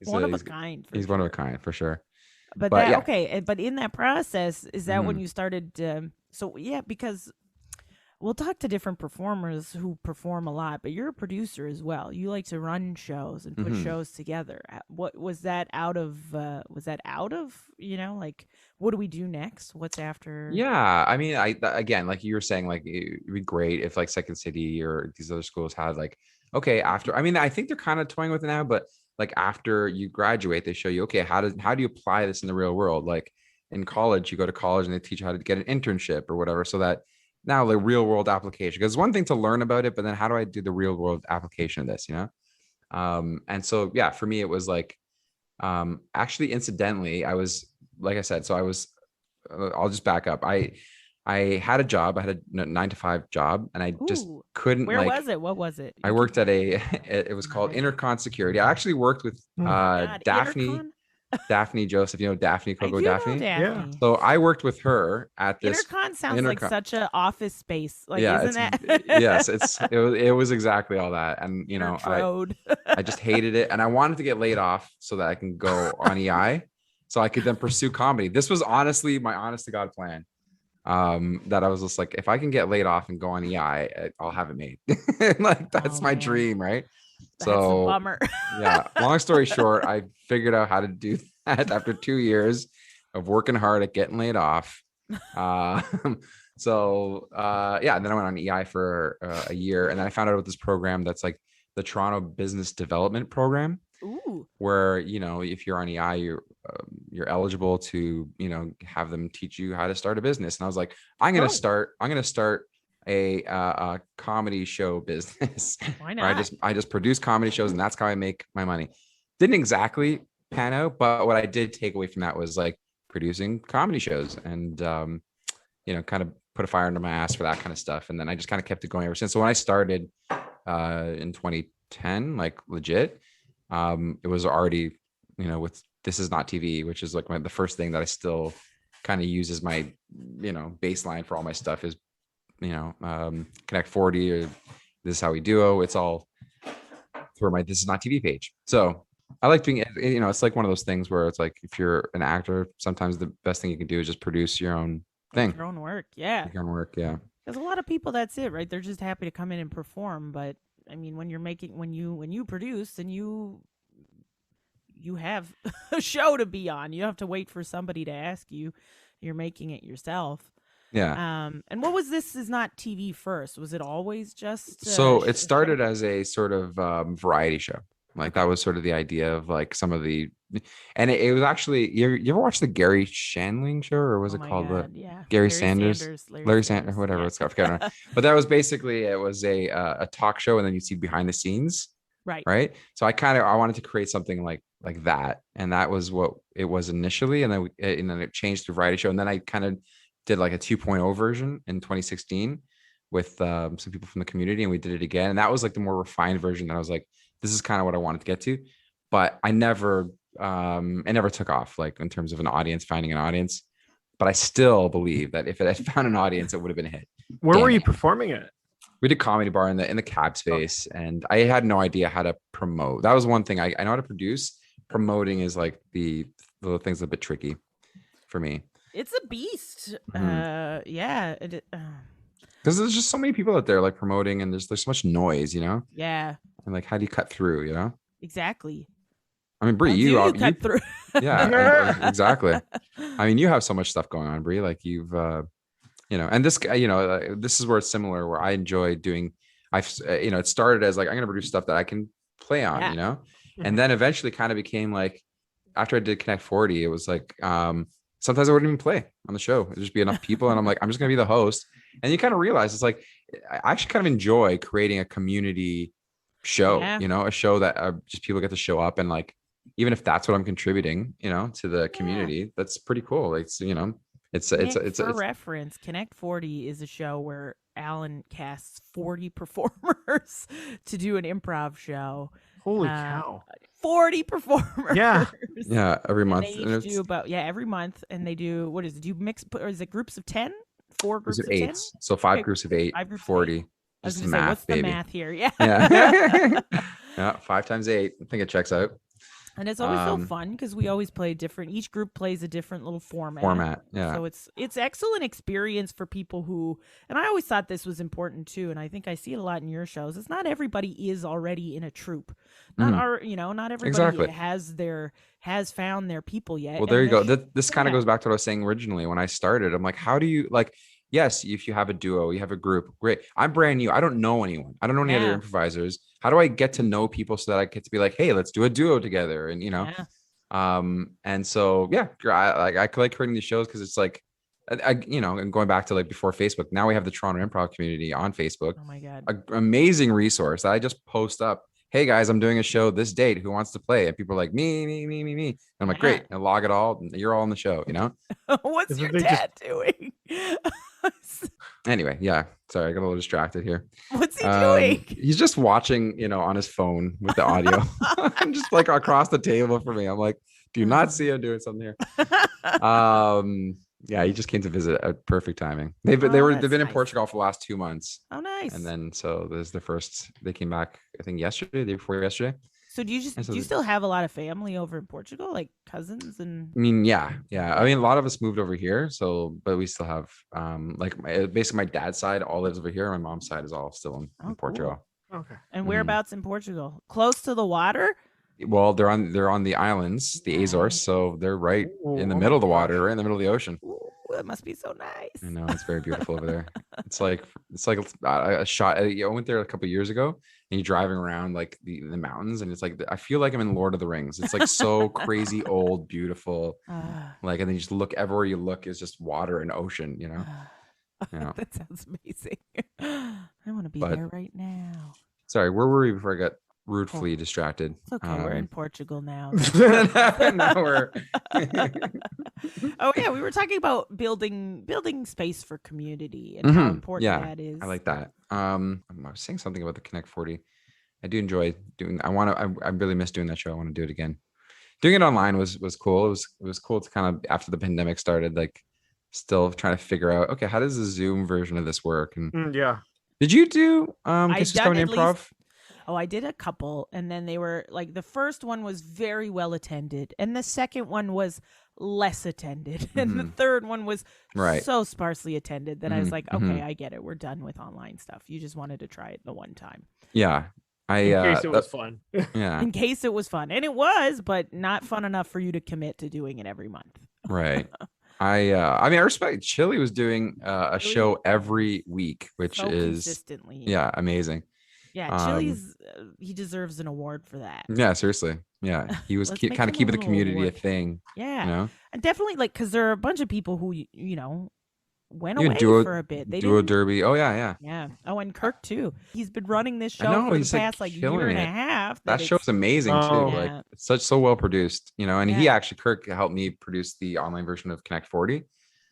one of a kind. He's one of a kind for sure. But okay. But in that process, is that when you started? Because we'll talk to different performers who perform a lot, but you're a producer as well. You like to run shows and put shows together. What was that out of? Like, what do we do next? What's after? Yeah, I mean, again, like you were saying, like it'd be great if like Second City or these other schools had like, okay, after. I mean, I think they're kind of toying with it now, but like after you graduate, they show you, okay, how do you apply this in the real world? Like in college, you go to college and they teach you how to get an internship or whatever, so that. Now the real world application, because one thing to learn about it, but then how do I do the real world application of this, and so yeah, for me it was like actually incidentally I was, like I said, so I was I'll just back up. I had a job, I had a 9-to-5 job, and I just couldn't. What was it? I worked at it was called Intercon Security. I actually worked with Daphne Joseph, Daphne Coco Daphne. Yeah. So I worked with her at this. Intercon sounds like such an office space. Like, yeah, isn't it? Yes, it was exactly all that, and I just hated it, and I wanted to get laid off so that I can go on EI, so I could then pursue comedy. This was honestly my honest to God plan. That I was just like, if I can get laid off and go on EI, I'll have it made. Like that's my dream, right? That's a bummer. Yeah. Long story short, I figured out how to do that after 2 years of working hard at getting laid off. So and then I went on EI for a year, and then I found out about this program that's like the Toronto Business Development Program. Ooh. Where if you're on EI, you're eligible to have them teach you how to start a business. And I was like, I'm gonna start a comedy show business. Why Where not? I just produce comedy shows, and that's how I make my money. Didn't exactly pan out, but what I did take away from that was like producing comedy shows, and kind of put a fire under my ass for that kind of stuff. And then I just kind of kept it going ever since. So when I started in 2010, like legit, it was already, with This Is Not TV, which is like the first thing that I still kind of use as my, baseline for all my stuff is, Connect 40 or This Is How We Duo. It's all for my This Is Not TV page. So I like doing it. It's like one of those things where it's like, if you're an actor, sometimes the best thing you can do is just produce your own thing. Your own work. Yeah. Your own work. Yeah. There's a lot of people, that's it, right? They're just happy to come in and perform. But I mean, when you produce and you have a show to be on, you don't have to wait for somebody to ask you. You're making it yourself. Yeah. And what was This Is Not TV first? Was it always just so it started as a sort of variety show. Like that was sort of the idea of like some of the, and it was actually, you ever watch the Gary Shandling show, or was it called Gary Sanders, Larry Sanders, whatever it's called, but that was basically, it was a talk show, and then you see behind the scenes, right. So I wanted to create something like that, and that was what it was initially, and then it changed to variety show, and then I kind of did like a 2.0 version in 2016 with some people from the community, and we did it again, and that was like the more refined version that I was like, this is kind of what I wanted to get to, but it never took off, like in terms of finding an audience. But I still believe that if it had found an audience, it would have been a hit. Where were you performing at? We did Comedy Bar in the cab space, and I had no idea how to promote. That was one thing I know how to produce. Promoting is like the little things a bit tricky for me. It's a beast. Mm-hmm. Yeah. Because there's just so many people out there like promoting, and there's so much noise, Yeah. And like, how do you cut through, Exactly. I mean, Bree, you cut through. Yeah, exactly. I mean, you have so much stuff going on, Bree. Like you've, and this, this is where it's similar. Where I enjoy doing. It started as like, I'm gonna produce stuff that I can play on, and then eventually kind of became like, after I did Connect 40, it was like, sometimes I wouldn't even play on the show. It'd just be enough people, and I'm like, I'm just gonna be the host. And you kind of realize it's like, I actually kind of enjoy creating a community show, a show that just people get to show up, and like, even if that's what I'm contributing, to the community, that's pretty cool. It's, it's for reference, Connect 40 is a show where Alan casts 40 performers to do an improv show. Holy cow. 40 performers. Yeah. Every month. And they do every month. And they do, what is it? Do you mix, or is it groups of 10? 4 groups of 10? So 5 groups of 8, 40. I was going to say, what's the math here? Yeah. Yeah. 5 times 8. I think it checks out. And it's always so fun because we always play different. Each group plays a different little format. Yeah. So it's excellent experience for people who. And I always thought this was important too. And I think I see it a lot in your shows. It's not everybody is already in a troupe. Not everybody has found their people yet. Well, there you go. This kind of goes back to what I was saying originally when I started. I'm like, how do you like? Yes, if you have a duo, you have a group, great. I'm brand new. I don't know anyone. I don't know any other improvisers. How do I get to know people so that I get to be like, hey, let's do a duo together? And, and so, I like creating these shows because it's like, and going back to like before Facebook, now we have the Toronto Improv community on Facebook. Oh my God. An amazing resource that I just post up. Hey guys, I'm doing a show this date. Who wants to play? And people are like, me. And I'm like, great. And log it all. And you're all on the show, What's your dad doing? Anyway, yeah. Sorry, I got a little distracted here. What's he doing? He's just watching, on his phone with the audio. I'm just like across the table from me. I'm like, do you not see him doing something here? Yeah, he just came to visit at perfect timing. They've been in Portugal for the last 2 months. Oh, nice. And then so this is the first. They came back, I think yesterday, the day before yesterday. So do you still have a lot of family over in Portugal, like cousins and? I mean, yeah. I mean, a lot of us moved over here, but we still have basically my dad's side all lives over here. My mom's side is all still in Portugal. Cool. Okay. And whereabouts in Portugal? Close to the water? Well, they're on the islands, the Azores, so they're right in the middle of the water, right in the middle of the ocean. Ooh, that must be so nice. I know, it's very beautiful over there. It's like a shot. I went there a couple of years ago, and you're driving around like the mountains, and it's like I feel like I'm in Lord of the Rings. It's like so crazy old, beautiful, like, and then you just look everywhere you look is just water and ocean, That sounds amazing. I want to be But- there right now. Sorry, where were we before I got rudely distracted? It's okay. We're in Portugal now. Now we're Oh yeah, we were talking about building space for community and how important that is. I like that. I was saying something about the Connect 40. I do enjoy doing. I really miss doing that show. I want to do it again. Doing it online was cool. It was cool to kind of, after the pandemic started, like still trying to figure out, okay, how does the Zoom version of this work? And Yeah. did you do I've Kisses done Comedy at Improv? least- Oh, I did a couple, and then they were like, the first one was very well attended, and the second one was less attended, and the third one was Right. so sparsely attended that I was Mhm, like, okay, I get it. We're done with online stuff. You just wanted to try it the one time. Yeah. In case it was fun. Yeah. In case it was fun. And it was, but not fun enough for you to commit to doing it every month. Right. I mean, I respect Chili was doing a Chili- show every week, which So is consistently. amazing. Yeah, Chili's, he deserves an award for that. Yeah, seriously. Yeah, he was Let's kind make of him a keeping the little community award. a thing. Yeah. You know, And definitely, like, because there are a bunch of people who, went Even away Duo- for a bit. They Duo didn't. Derby. Oh yeah. Yeah. Oh, and Kirk too. He's been running this I show know, for he's, the like, past like killing year and a it. half. That it's- show's amazing too. Oh. Like Yeah. it's so well produced. And he Yeah. actually, Kirk, helped me produce the online version of Connect 40.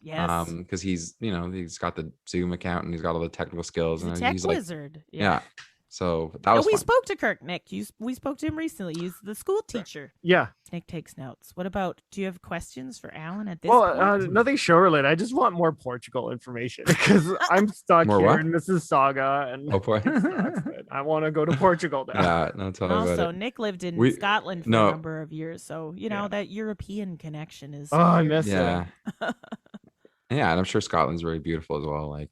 Yes. Because he's he's got the Zoom account and he's got all the technical skills, He's a and tech he's like, wizard. yeah. So that was we fun. spoke to Kirk, Nick. We spoke to him recently. He's the school teacher. Yeah. Nick takes notes. What about? Do you have questions for Alan at this Well, point? nothing show related. I just want more Portugal information because I'm stuck More here what? in Mississauga and Oh boy. it sucks, but I want to go to Portugal now. Yeah, no, tell me about Also, it. Nick lived in We- Scotland for no. a number of years, so Yeah. that European connection is. Oh, I weird. miss Yeah. Yeah, and I'm sure Scotland's really beautiful as well. Like,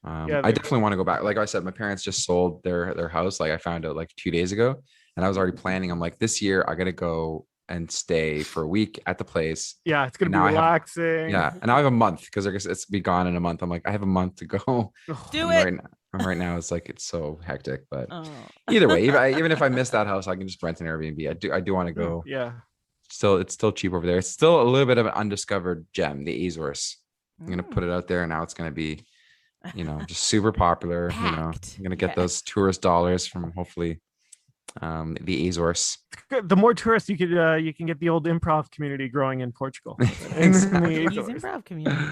Yeah, I definitely want to go back. Like I said, my parents just sold their house. Like I found out like 2 days ago, and I was already planning. I'm like, this year I gotta go and stay for a week at the place. Yeah, it's gonna And be now I have- relaxing. Yeah, and now I have a month because I guess it's be gone in a month. I'm like, I have a month to go. Do And it. right now, it's like it's so hectic. But Oh. either way, even if I miss that house, I can just rent an Airbnb. I do want to go. Yeah. It's still cheap over there. It's still a little bit of an undiscovered gem, the Azores. I'm gonna put it out there, and now it's gonna be, just super popular. Packed. I'm gonna get Yeah. those tourist dollars from hopefully the Azores. Good. The more tourists you can get the old improv community growing in Portugal. Exactly. Portuguese Azores. improv community.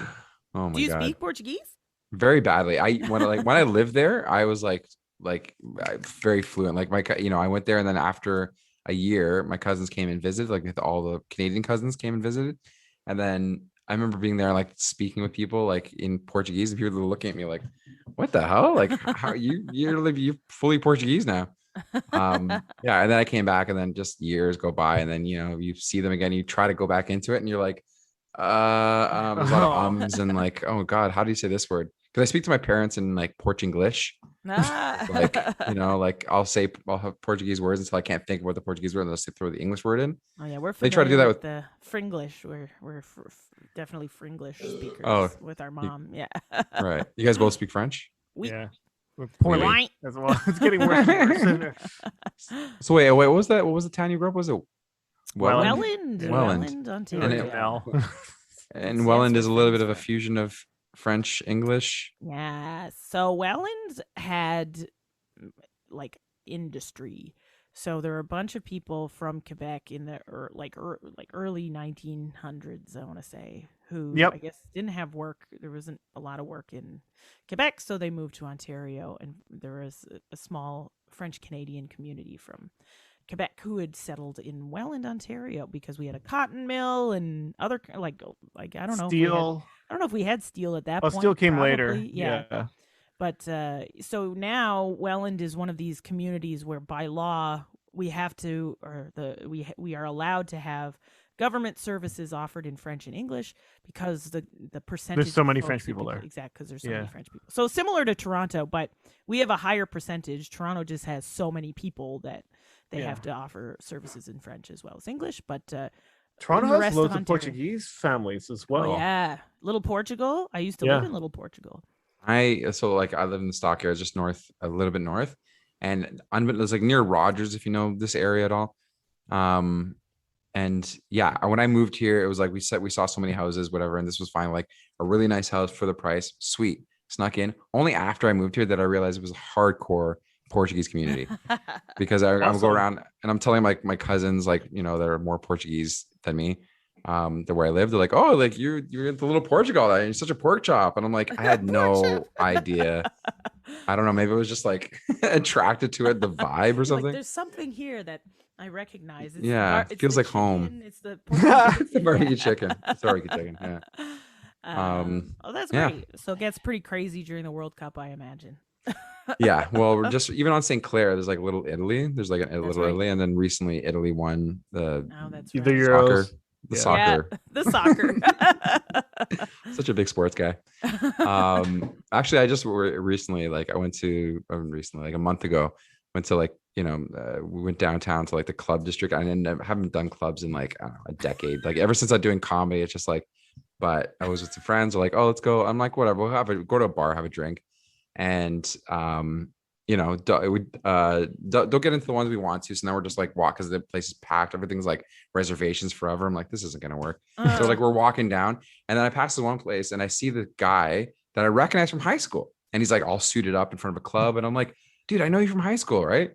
Oh my Do you god, speak Portuguese? very badly. When I lived there, I was like very fluent. Like I went there, and then after a year, my cousins came and visited. Like all the Canadian cousins came and visited, and then I remember being there, like speaking with people like in Portuguese, and people were looking at me like, "What the hell? Like, how you're fully Portuguese now?" Yeah. And then I came back, and then just years go by, and then you see them again. You try to go back into it, and you're like, there's a lot of ums and like, oh god, how do you say this word? Because I speak to my parents in like Portuguese. Like I'll have Portuguese words until I can't think about the Portuguese word, and they'll throw the English word in. Oh yeah, we're They try to do familiar that with the Fringlish. We're definitely Fringlish speakers Oh, with our mom. Yeah. Right. You guys both speak French? We, Yeah. Poorly Right. as well. It's getting worse and worse. So wait, what was that? What was the town you grew up? Was it Welland. Welland, Ontario. And Now. And Yes, Welland that's is a what little French bit of a for. fusion of French, English. Yeah. So Welland had like industry. So there were a bunch of people from Quebec in the early 1900s, I want to say, who Yep. I guess didn't have work. There wasn't a lot of work in Quebec, so they moved to Ontario, and there was a small French Canadian community from Quebec who had settled in Welland, Ontario, because we had a cotton mill and other like I don't know Steel. I don't know if we had steel at that Oh, point. steel came later. probably. Yeah. But so now Welland is one of these communities where by law we have to, or we are allowed to have government services offered in French and English because the percentage. There's so of many folks French who people there. Exactly, because there's so many Yeah. French people. So similar to Toronto, but we have a higher percentage. Toronto just has so many people that they Yeah. have to offer services in French as well as English. But Toronto in the has rest loads of Ontario. Portuguese families as well. Oh yeah, Little Portugal. I used to live Yeah. in Little Portugal. I live in the Stock area, just north, a little bit north, and it's like near Rogers, if you know this area at all. And yeah, when I moved here, it was like we saw so many houses, whatever, and this was finally like a really nice house for the price. Sweet, snuck in. Only after I moved here that I realized it was a hardcore Portuguese community, because I'm go around and I'm telling my cousins, like, you know, that are more Portuguese than me, the where I live, they're like, oh, like you're in the little Portugal, and you're such a pork chop, and I'm like, I had no idea. I don't know, maybe it was just like attracted to it, the vibe or something. Like, there's something here that I recognize. It's it feels like chicken, home. It's the Barbecue chicken. It's barbecue chicken. Yeah. Oh, that's great. So it gets pretty crazy during the World Cup, I imagine. Yeah, well, we're just even on St. Clair, there's like Little Italy. There's like a Little Italy, and then recently Italy won the Euros. Soccer. The soccer. Such a big sports guy. Actually, I just recently, like I went to like a month ago, went to like, you know, we went downtown to like the club district. I haven't done clubs in like, I don't know, a decade. Like ever since I'm doing comedy, it's just like, but I was with some friends, they're like, oh, let's go. I'm like, whatever, we'll go to a bar, have a drink. And you know, don't get into the ones we want to. So now we're just like walk, because the place is packed. Everything's like reservations forever. I'm like, this isn't gonna work. So like we're walking down, and then I pass the one place and I see the guy that I recognize from high school, and he's like all suited up in front of a club, and I'm like, dude, I know you from high school, right?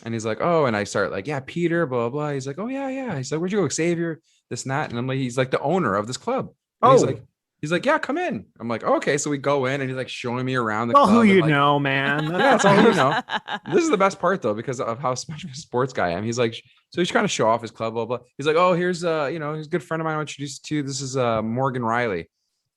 And he's like, oh, and I start like, yeah, Peter, blah blah. He's like, oh yeah. He's like, where'd you go, Xavier? This and that. And I'm like, he's like the owner of this club. And he's like, yeah, come in. I'm like, okay. So we go in, and he's like showing me around the club. Who you like, know, man. Yeah, that's all you know. This is the best part though, because of how much of a sports guy I am. He's like, so he's trying to show off his club, blah blah. He's like, oh, here's you know, he's a good friend of mine. I'll introduce you to. This is Morgan Riley.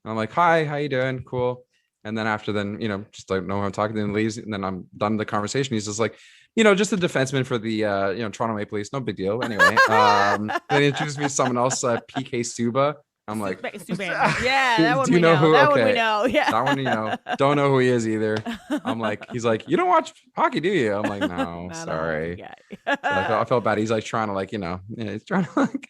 And I'm like, hi, how you doing? Cool. And then after you know, just like know who I'm talking to, and leaves, and then I'm done the conversation. He's just like, you know, just a defenseman for the you know, Toronto Maple Leafs. No big deal. Anyway, then he introduced me to someone else, PK Suba. I'm like, yeah, that one do you we know know. who? That Okay. one we know. Yeah, that one, you know, don't know who he is either. I'm like, he's like, you don't watch hockey, do you? I'm like, no, sorry. So I felt bad. He's like trying to like, you know, he's trying to like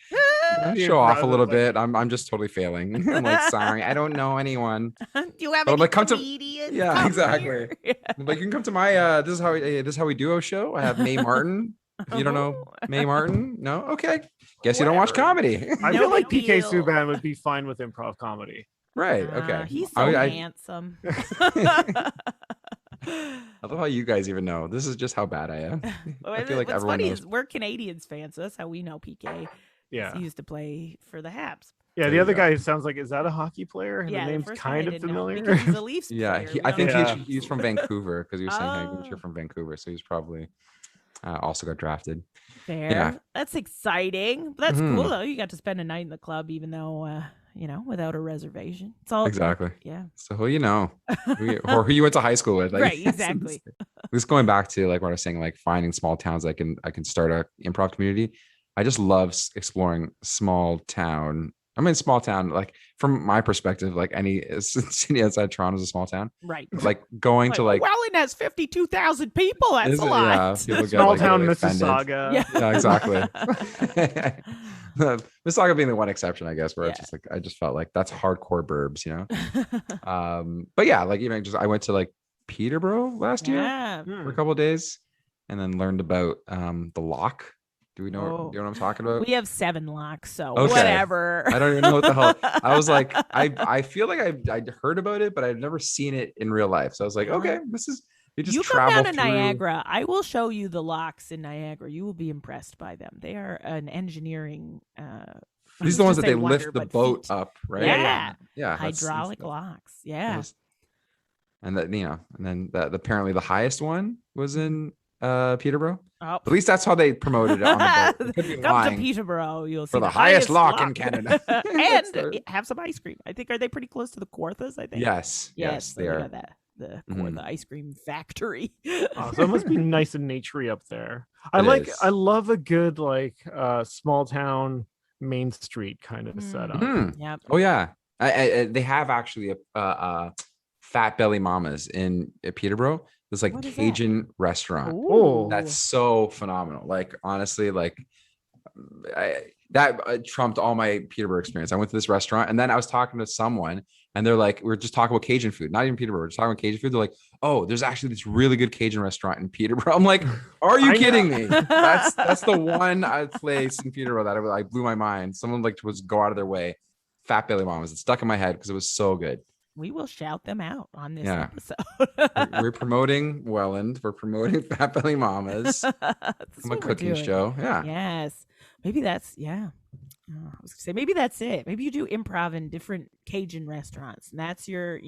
show off a little bit. I'm just totally failing. I'm like, sorry, I don't know anyone. Do you have But I'm any like, come comedians? yeah, Come exactly. here. Yeah. I'm like, you can come to my this is how we duo show. I have May Martin. You don't know May Martin? No? Okay. Guess you don't watch comedy. I No feel like big PK deal. Subban would be fine with improv comedy. Right. Okay. He's so I handsome. love how you guys even know. This is just how bad I am. I feel like What's everyone funny knows. is we're Canadians fans, so that's how we know PK. Yeah. He used to play for the Habs. Yeah, There the you other go. guy sounds like, is that a hockey player? Yeah, The the name's first kind one I of didn't know, familiar. because he's a Leafs Yeah, player. I We think don't know. he's from Vancouver, because he was saying Oh. you're from Vancouver, so he's probably also got drafted. Fair. Yeah. That's exciting. But that's Mhm. cool though. You got to spend a night in the club, even though you know, without a reservation. It's all Exactly. Yeah. So who you know, or who you went to high school with, like, Right, exactly. Just going back to like what I was saying, like finding small towns I can start a improv community. I just love exploring small town. I mean, small town, like from my perspective, like any city outside Toronto is a small town. Right. Like going to like, Wellington has 52,000 people. That's a lot. yeah, people get, Small like, town really offended. Mississauga. Yeah. Yeah, exactly. Mississauga being the one exception, I guess, where it's just like I just felt like that's hardcore burbs, you know. But yeah, like even I went to like Peterborough last year Yeah. for a couple of days, and then learned about the lock. Do you know what I'm talking about? We have 7 locks, so Okay. whatever. I don't even know what the hell. I was like, I feel like I'd heard about it, but I'd never seen it in real life. So I was like, okay, this is you just You come travel down to through. Niagara. I will show you the locks in Niagara. You will be impressed by them. They are an engineering. These are the ones that say they wonder, lift the but boat feat. up, right? Yeah. Yeah. Hydraulic locks. Yeah. And that, you know, and then apparently the highest one was in Peterborough. Oh. At least that's how they promoted it on the boat. I could be Come lying. to Peterborough. You'll see For the highest lock in lock. Canada. And have some ice cream. I think, are they pretty close to the Kawarthas? I think. Yes, Yes, they so are. got the Mhm. Kawartha ice cream factory. Oh, so it must be nice and naturey up there. It is. I love a good like small town Main Street kind of Mm. setup. Mhm. Yep. Oh yeah, they have actually a Fat Belly Mamas in Peterborough. There's like What is that? Cajun restaurant. Oh, That's so phenomenal. Like honestly, like that trumped all my Peterborough experience. I went to this restaurant and then I was talking to someone and they're like, we're just talking about Cajun food, not even Peterborough. We're just talking about Cajun food. They're like, oh, there's actually this really good Cajun restaurant in Peterborough. I'm like, are you kidding me? That's the one place in Peterborough that I blew my mind. Someone like was go out of their way. Fat Belly Mamas. It stuck in my head because it was so good. We will shout them out on this Yeah. episode. We're promoting Welland. We're promoting Fat Belly Mamas. I'm a cooking show. Yeah. Yes. Maybe that's, yeah. I was gonna say, maybe that's it. Maybe you do improv in different Cajun restaurants and that's your,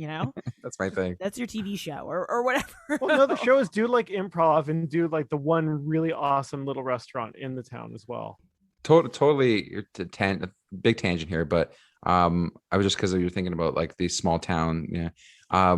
That's my thing. that's your TV show or whatever. Well, no, the show is do like improv and do like the one really awesome little restaurant in the town as well. Totally a big tangent here, but I was just because you're thinking about like these small town. Yeah.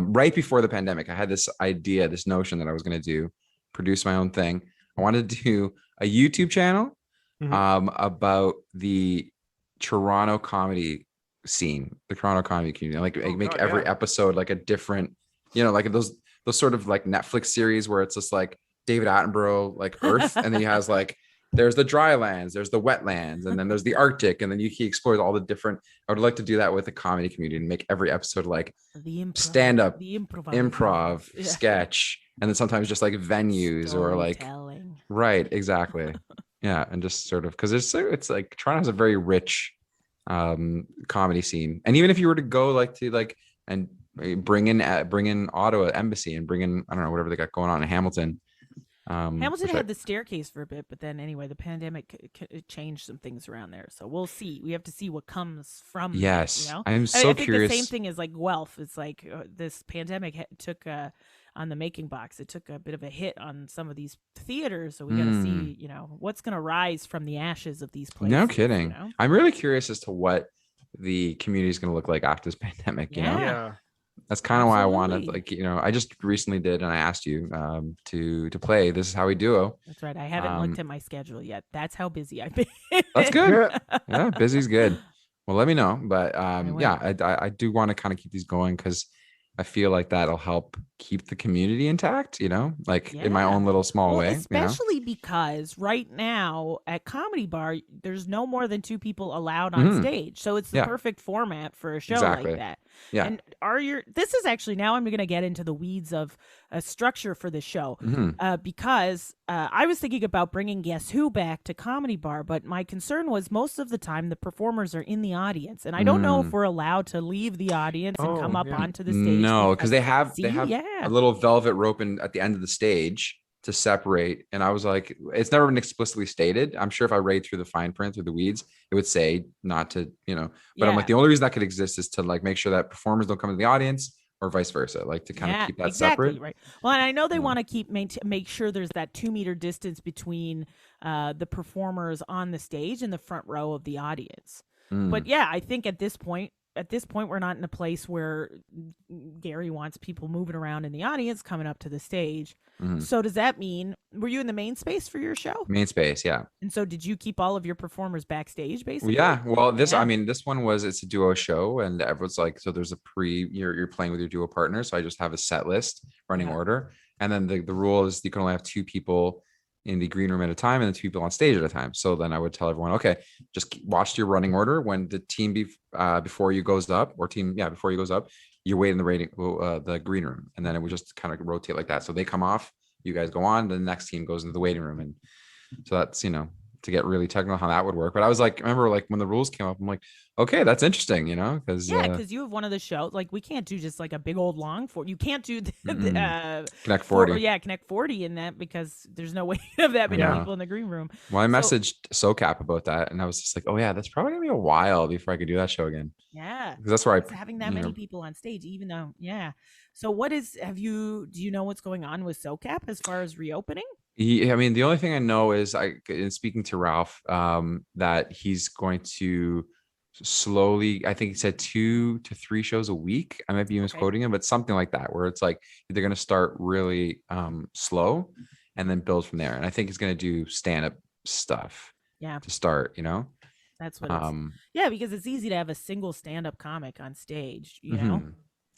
Right before the pandemic, I had this idea, this notion that I was going to produce my own thing. I wanted to do a YouTube channel about the Toronto comedy scene, the Toronto comedy community. Like make every episode like a different, like those sort of like Netflix series where it's just like David Attenborough, like Earth, and then he has like there's the dry lands, there's the wetlands, and then there's the Arctic, and then he explores all the different. I would like to do that with the comedy community and make every episode like stand up, improv, sketch, and then sometimes just like venues or like right, exactly. Yeah, and just sort of because it's like Toronto has a very rich comedy scene, and even if you were to go and bring in Ottawa Embassy and bring in I don't know whatever they got going on in Hamilton. Hamilton had the staircase for a bit, but then anyway, the pandemic changed some things around there. So we'll see. We have to see what comes from. Yes, that, I'm so I think curious. The same thing is like Guelph. It's like this pandemic took on the Making Box. It took a bit of a hit on some of these theaters. So we got to see, what's going to rise from the ashes of these places. No kidding. I'm really curious as to what the community is going to look like after this pandemic. Yeah. That's kind of why I wanted, I just recently did, and I asked you to play This Is How We Duo. That's right. I haven't looked at my schedule yet. That's how busy I've been. That's good. Yeah, busy's good. Well, let me know. But I do want to kind of keep these going because I feel like that'll help keep the community intact, in my own little small way. Especially because right now at Comedy Bar, there's no more than 2 people allowed on stage. So it's the perfect format for a show like that. Yeah. And this is actually, now I'm going to get into the weeds of a structure for the show because I was thinking about bringing Guess Who back to Comedy Bar, but my concern was most of the time the performers are in the audience. And I don't know if we're allowed to leave the audience and come up onto the stage. No, because they have a little velvet rope at the end of the stage to separate. And I was like, it's never been explicitly stated. I'm sure if I read through the fine print, through the weeds, it would say not to, but I'm like, the only reason that could exist is to like make sure that performers don't come to the audience or vice versa, like to kind of keep that separate. Right. Well, and I know they want to make sure there's that 2-meter distance between the performers on the stage and the front row of the audience. But yeah, I think at this point, we're not in a place where Gary wants people moving around in the audience coming up to the stage. So does that mean, were you in the main space for your show? Main space, yeah. And so did you keep all of your performers backstage basically? Yeah. Well, this one it's a duo show and everyone's like, so there's you're playing with your duo partner. So I just have a set list running order. And then the rule is you can only have 2 people in the green room at a time and then 2 people on stage at a time. So then I would tell everyone, okay, just watch your running order. When the team before you goes up, you wait in the green room, and then it would just kind of rotate like that. So they come off, you guys go on, the next team goes into the waiting room, and so that's to get really technical how that would work. But I was like, remember like when the rules came up, I'm like, okay, that's interesting, because because you have one of the shows like we can't do just like a big old long for you can't do the Connect 40. Connect 40 in that because there's no way of that many people in the green room. Well, I messaged SoCap about that, and I was just like, oh yeah, that's probably gonna be a while before I could do that show again. Yeah, because that's where having that many people on stage, even though So do you know what's going on with SoCap as far as reopening? I mean, the only thing I know is in speaking to Ralph, that he's going to slowly, I think he said 2 to 3 shows a week. I might be misquoting him, but something like that, where it's like they're going to start really slow and then build from there. And I think he's going to do stand-up stuff to start, That's what because it's easy to have a single stand-up comic on stage, you know?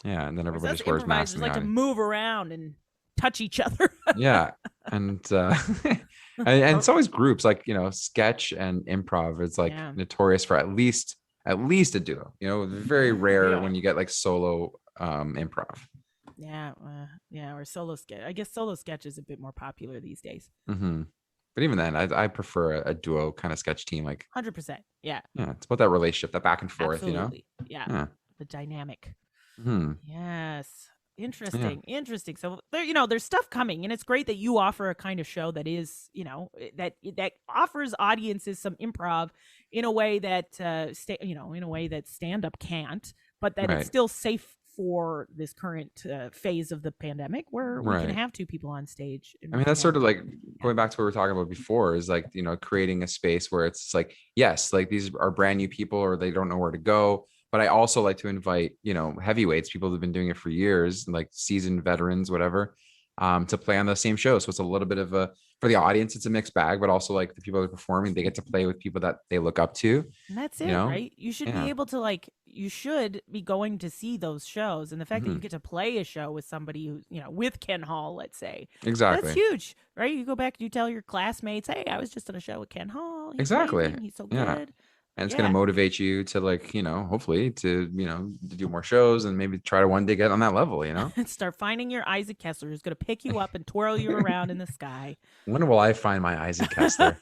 Yeah, and then everybody just wears masks. Like to move around and touch each other. Yeah. And and it's always groups, like, sketch and improv. It's like Yeah. notorious for at least a duo. Very rare Yeah. when you get like solo improv. Yeah, or solo sketch. I guess solo sketch is a bit more popular these days. Hmm. But even then, I prefer a duo kind of sketch team. Like, 100%. Yeah. yeah, it's about that relationship, that back and forth. Absolutely. Yeah. Yeah. The dynamic. Hmm. Yes. Interesting. So there, there's stuff coming, and it's great that you offer a kind of show that is, that offers audiences some improv in a way that, in a way that stand-up can't, but that Right. it's still safe for this current phase of the pandemic, where we can Right. have two people on stage. I mean, that's sort of like going back to what we were talking about before, is like, creating a space where it's like, yes, like these are brand new people or they don't know where to go. But I also like to invite, heavyweights, people who've been doing it for years, like seasoned veterans, whatever, to play on the same show. So it's a little bit of for the audience, it's a mixed bag, but also like the people that are performing, they get to play with people that they look up to. And that's it, right? You should be able to you should be going to see those shows. And the fact that you get to play a show with somebody who, with Ken Hall, let's say. Exactly. That's huge, right? You go back and you tell your classmates, hey, I was just on a show with Ken Hall. He's Exactly. amazing. He's so Yeah. good. And it's going to motivate you to hopefully to do more shows and maybe try to one day get on that level, Start finding your Isaac Kessler, who's going to pick you up and twirl you around in the sky. When will I find my Isaac Kessler?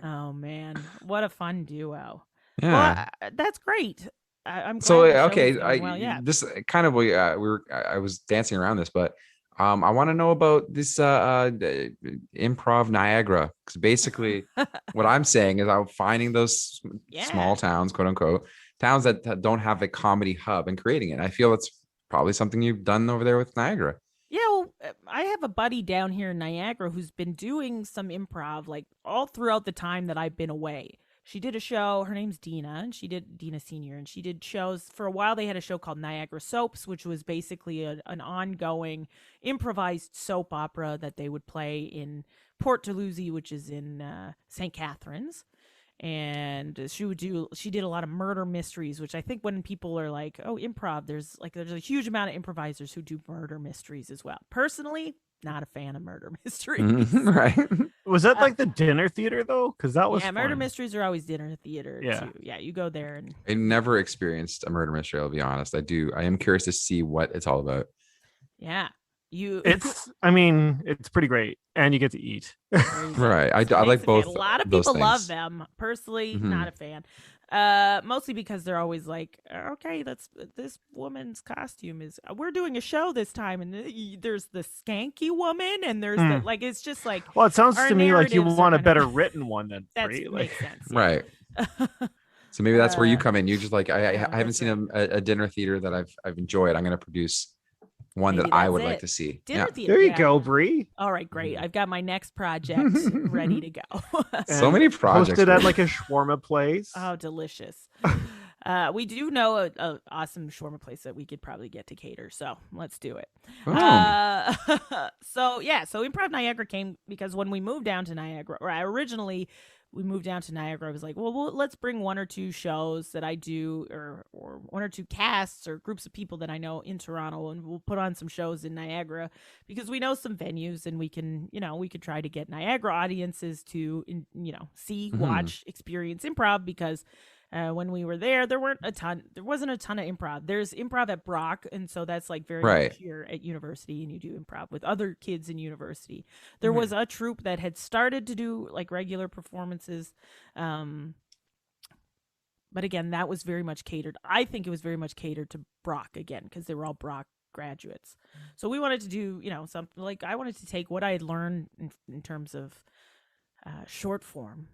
Oh man, what a fun duo. Yeah. Well, that's great. I'm glad so the show okay, is going well. Yeah. this kind of I was dancing around this, but I want to know about this improv Niagara, because basically what I'm saying is I'm finding those small towns, quote unquote, towns that don't have a comedy hub and creating it. I feel that's probably something you've done over there with Niagara. Yeah, well, I have a buddy down here in Niagara who's been doing some improv like all throughout the time that I've been away. She did a show, her name's Dina, and she did Dina Senior, and she did shows for a while. They had a show called Niagara Soaps, which was basically an ongoing improvised soap opera that they would play in Port Dalhousie, which is in St. Catharines. And she did a lot of murder mysteries, which I think when people are like, oh, improv, there's a huge amount of improvisers who do murder mysteries as well. Personally, not a fan of murder mysteries. Right. Was that like the dinner theater though? Because that was murder fun. mysteries are always dinner theater. Yeah. Too. Yeah, you go there and I never experienced a murder mystery, I'll be honest. I am curious to see what it's all about. Yeah. It's pretty great, and you get to eat. Right. I like both. A lot of people love them. Personally, not a fan. Mostly because they're always like, okay, this woman's costume is. We're doing a show this time, and there's the skanky woman, and there's the it's just like. Well, it sounds to me like you want a better written one than makes sense. Yeah. Right. So maybe that's where you come in. You just like I haven't seen a dinner theater that I've enjoyed. I'm going to produce one that I would like to see. Dinner theater. There you go, Bree. All right, great. I've got my next project ready to go. So many projects. Hosted at like a shawarma place. Oh, delicious. We do know a awesome shawarma place that we could probably get to cater. So let's do it. So Improv Niagara came because when we moved down to Niagara, or originally we moved down to Niagara, I was like, well, let's bring one or two shows that I do or one or two casts or groups of people that I know in Toronto, and we'll put on some shows in Niagara because we know some venues, and we can, we could try to get Niagara audiences to, see, watch, experience improv because when we were there wasn't a ton of improv. There's improv at Brock, and so that's like very much here at university, and you do improv with other kids in university. There was a troupe that had started to do like regular performances, but again, that was very much catered. I think it was very much catered to Brock again because they were all Brock graduates. So we wanted to do, something like I wanted to take what I had learned in terms of short form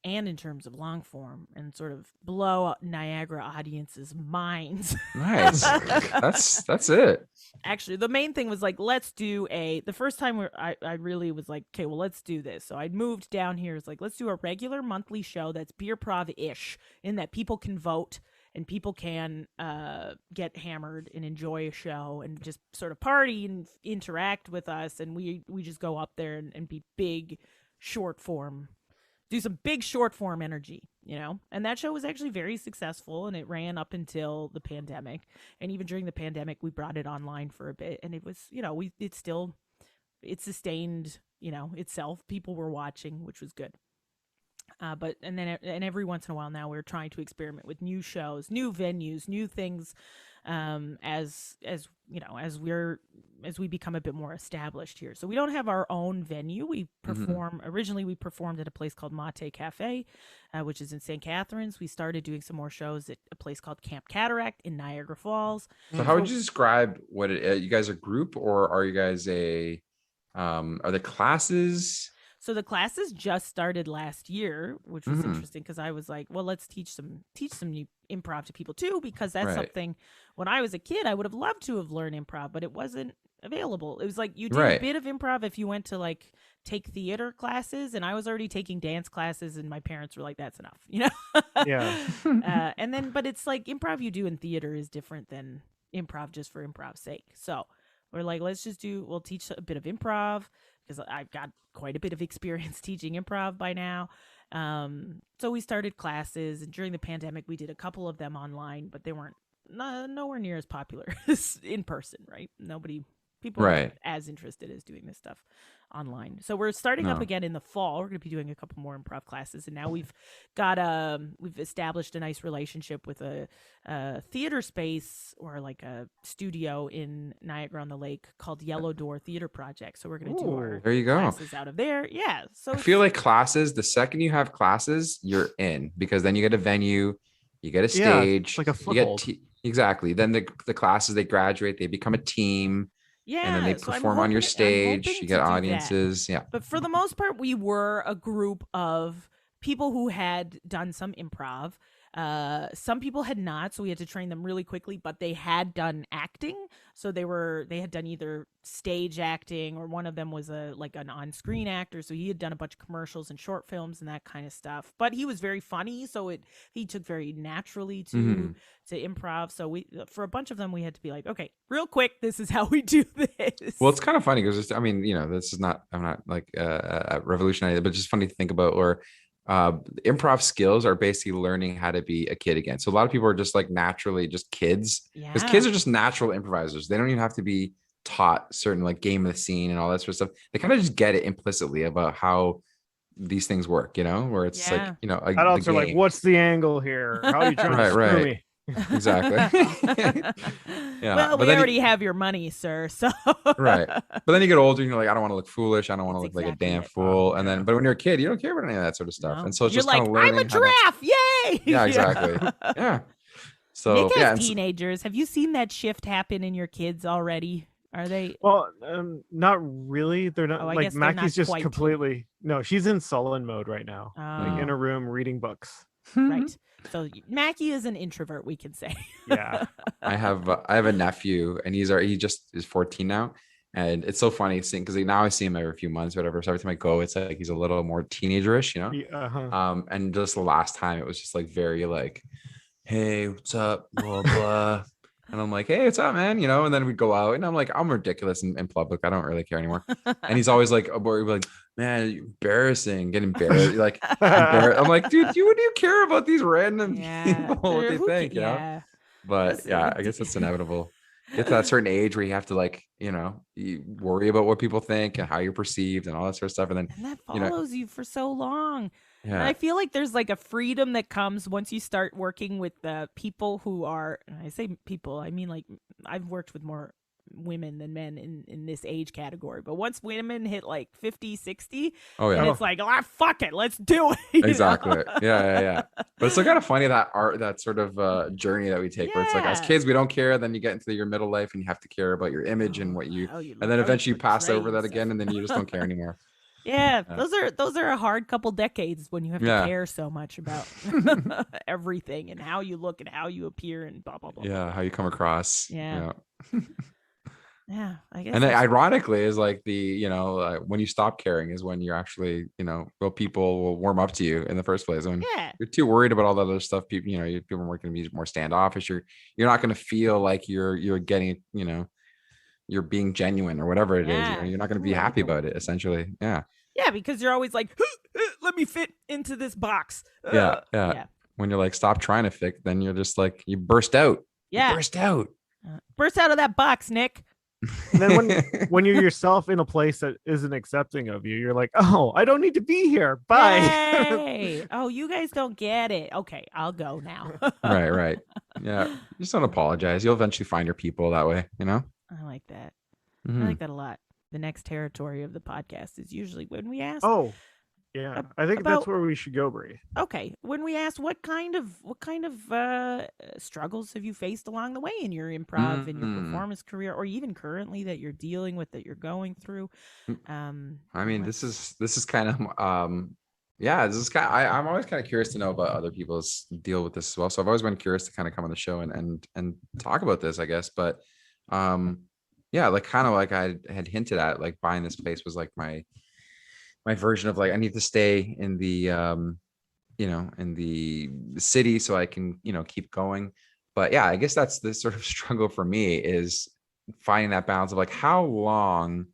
and in terms of long form and sort of blow up Niagara audiences' minds. Nice. That's it. Actually, the main thing was like, let's do the first time I really was like, okay, well, let's do this. So I'd moved down here. It's like, let's do a regular monthly show that's beer prov-ish in that people can vote and people can get hammered and enjoy a show and just sort of party and interact with us. And we just go up there and be big short form do some big short form energy, and that show was actually very successful, and it ran up until the pandemic. And even during the pandemic, we brought it online for a bit, and it was, it sustained, itself. People were watching, which was good. But every once in a while now we're trying to experiment with new shows, new venues, new things, as we become a bit more established here. So we don't have our own venue. We perform originally we performed at a place called Mate Cafe, which is in St. Catharines. We started doing some more shows at a place called Camp Cataract in Niagara Falls. So how would you describe what you guys a group, or are you guys are the classes? So the classes just started last year, which was interesting because I was like, well, let's teach some new improv to people too, because that's something when I was a kid, I would have loved to have learned improv, but it wasn't available. It was like you did a bit of improv if you went to like take theater classes, and I was already taking dance classes, and my parents were like, that's enough, Yeah. But it's like improv you do in theater is different than improv just for improv's sake. So we're like, we'll teach a bit of improv, because I've got quite a bit of experience teaching improv by now. So we started classes, and during the pandemic, we did a couple of them online, but they weren't nowhere near as popular as in person, right? People aren't as interested as doing this stuff online. So we're starting up again in the fall. We're going to be doing a couple more improv classes, and now we've established a nice relationship with a theater space, or like a studio in Niagara on the Lake called Yellow Door Theater Project. So we're going to do our classes out of there. Yeah. So I feel like classes, the second you have classes, you're in, because then you get a venue, you get a stage, it's like a foothold. Exactly. Then the classes, they graduate, they become a team. Yeah, and then they perform on your stage. You get audiences. That. Yeah. But for the most part, we were a group of people who had done some improv. Some people had not, so we had to train them really quickly, but they had done acting. So they had done either stage acting, or one of them was an on-screen actor. So he had done a bunch of commercials and short films and that kind of stuff. But he was very funny, so he took very naturally to improv. So for a bunch of them, we had to be like, okay, real quick, this is how we do this. Well, it's kind of funny because this is not, I'm not like revolutionary, but it's just funny to think about, or improv skills are basically learning how to be a kid again. So a lot of people are just like naturally just kids, because kids are just natural improvisers. They don't even have to be taught certain like game of the scene and all that sort of stuff. They kind of just get it implicitly about how these things work, where it's like, adults are like, what's the angle here? How are you trying to screw me? Exactly. Yeah. Well, we already have your money, sir. So right. But then you get older and you're like, I don't want to look foolish. I don't want to look like a damn fool. And then, but when you're a kid, you don't care about any of that sort of stuff. No. And so it's just like, kind of learning. I'm a giraffe. Yay. Yeah, exactly. Yeah. So Nick has teenagers. Have you seen that shift happen in your kids already? Are they? Well, not really. They're not. Like Mackie's just completely. No, she's in sullen mode right now. Like in a room reading books. Right. So Mackie is an introvert, we can say. Yeah. I have a nephew, and he just is 14 now, and it's so funny seeing, because now I see him every few months, whatever. So every time I go, it's like he's a little more teenagerish, And just the last time, it was just like very like, hey, what's up, blah blah. And I'm like, hey, what's up, man? And then we go out, and I'm like, I'm ridiculous in public. I don't really care anymore. And he's always like, man, embarrassing, get embarrassed. Like, I'm like, dude, what do you care about these random people, what they think, But I guess it's inevitable. Get to that certain age where you have to like, you worry about what people think and how you're perceived and all that sort of stuff. And then that follows you for so long. Yeah. And I feel like there's like a freedom that comes once you start working with the people who are, and I say people, I mean like I've worked with more women than men in this age category, but once women hit like 50, 60, and it's like, fuck it, let's do it. Exactly. Yeah. But it's so kind of funny that sort of journey that we take, where it's like as kids we don't care, then you get into your middle life and you have to care about your image and what you and then eventually you pass over that again, and then you just don't care anymore. Yeah, those are a hard couple decades when you have to care so much about everything and how you look and how you appear and blah blah blah. Yeah, how you come across. Yeah. Yeah, I guess. And then, ironically, is like when you stop caring is when you're actually, people will warm up to you in the first place. When you're too worried about all the other stuff, people are going to be more standoffish. You're not going to feel like you're getting, you're being genuine or whatever it is. You're not going to be happy about it, essentially. Yeah. Yeah, because you're always like, let me fit into this box. Yeah. When you're like, stop trying to fit, then you're just like, you burst out. Yeah. Burst out of that box, Nick. And then when you're yourself in a place that isn't accepting of you, you're like, oh, I don't need to be here. Bye. Hey. Oh, you guys don't get it. Okay, I'll go now. Right. Yeah. Just don't apologize. You'll eventually find your people that way, you know? I like that. Mm-hmm. I like that a lot. The next territory of the podcast is usually when we ask. Oh, yeah. I think that's where we should go, Bree. Okay. When we ask what kind of struggles have you faced along the way in your improv, in your performance career, or even currently that you're dealing with, that you're going through? I mean, this is kind of I'm always kind of curious to know about other people's deal with this as well. So I've always been curious to kind of come on the show and talk about this, I guess. But like kind of like I had hinted at, like buying this place was like my version of like, I need to stay in the in the city so I can keep going. But yeah, I guess that's the sort of struggle for me, is finding that balance of like, how long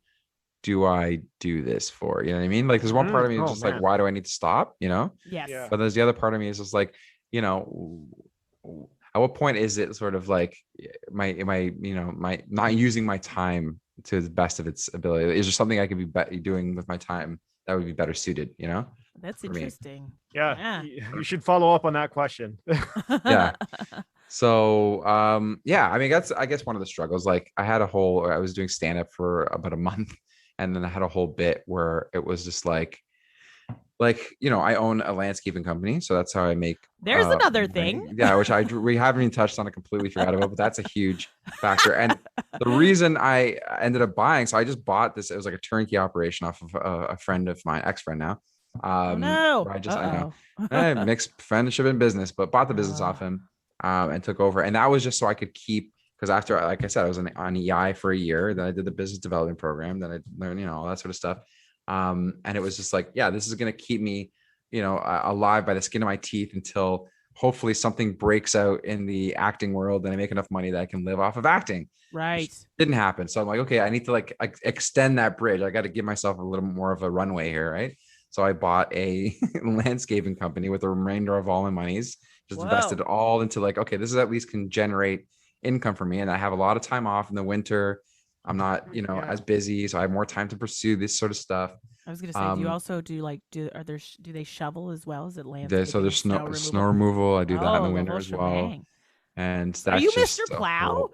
do I do this for? You know what I mean? Like there's one part of me that's just like, why do I need to stop? Yes. Yeah. But there's the other part of me is just like, at what point is it sort of like my not using my time to the best of its ability? Is there something I could be doing with my time that would be better suited? That's interesting. Yeah. You should follow up on that question. Yeah. So I mean, that's I guess one of the struggles. Like I was doing stand-up for about a month, and then I had a whole bit where it was just like I own a landscaping company, so that's how I make. There's another thing. Yeah, which we haven't even touched on. I completely forgot about, but that's a huge factor. And the reason I ended up buying, so I just bought this. It was like a turnkey operation off of a friend of mine, ex-friend now. Oh no! I know, mixed friendship and business, but bought the business off him and took over. And that was just so I could keep, because after, like I said, I was on EI for a year. Then I did the business development program. Then I learned, all that sort of stuff. And it was just like, yeah, this is going to keep me, alive by the skin of my teeth until hopefully something breaks out in the acting world and I make enough money that I can live off of acting. Right. Didn't happen. So I'm like, okay, I need to like extend that bridge. I got to give myself a little more of a runway here. Right. So I bought a landscaping company with the remainder of all my monies, just invested it all into like, okay, this is at least can generate income for me. And I have a lot of time off in the winter. I'm not, as busy, so I have more time to pursue this sort of stuff. I was gonna say, do you also do they shovel as well? Is it landscaping? So there's snow removal. I do that in the winter as well. And that's Are you Mr. Plow?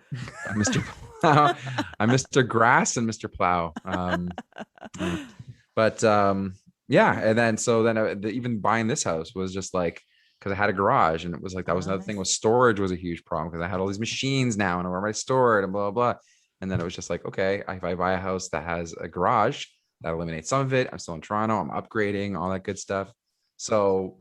I'm Mr. Plow. I'm Mr. Grass and Mr. Plow. And then even buying this house was just like, because I had a garage, and it was like that was another thing. Was storage was a huge problem, because I had all these machines now and where am I stored and blah blah blah. And then it was just like, okay, if I buy a house that has a garage, that eliminates some of it. I'm still in Toronto. I'm upgrading, all that good stuff. So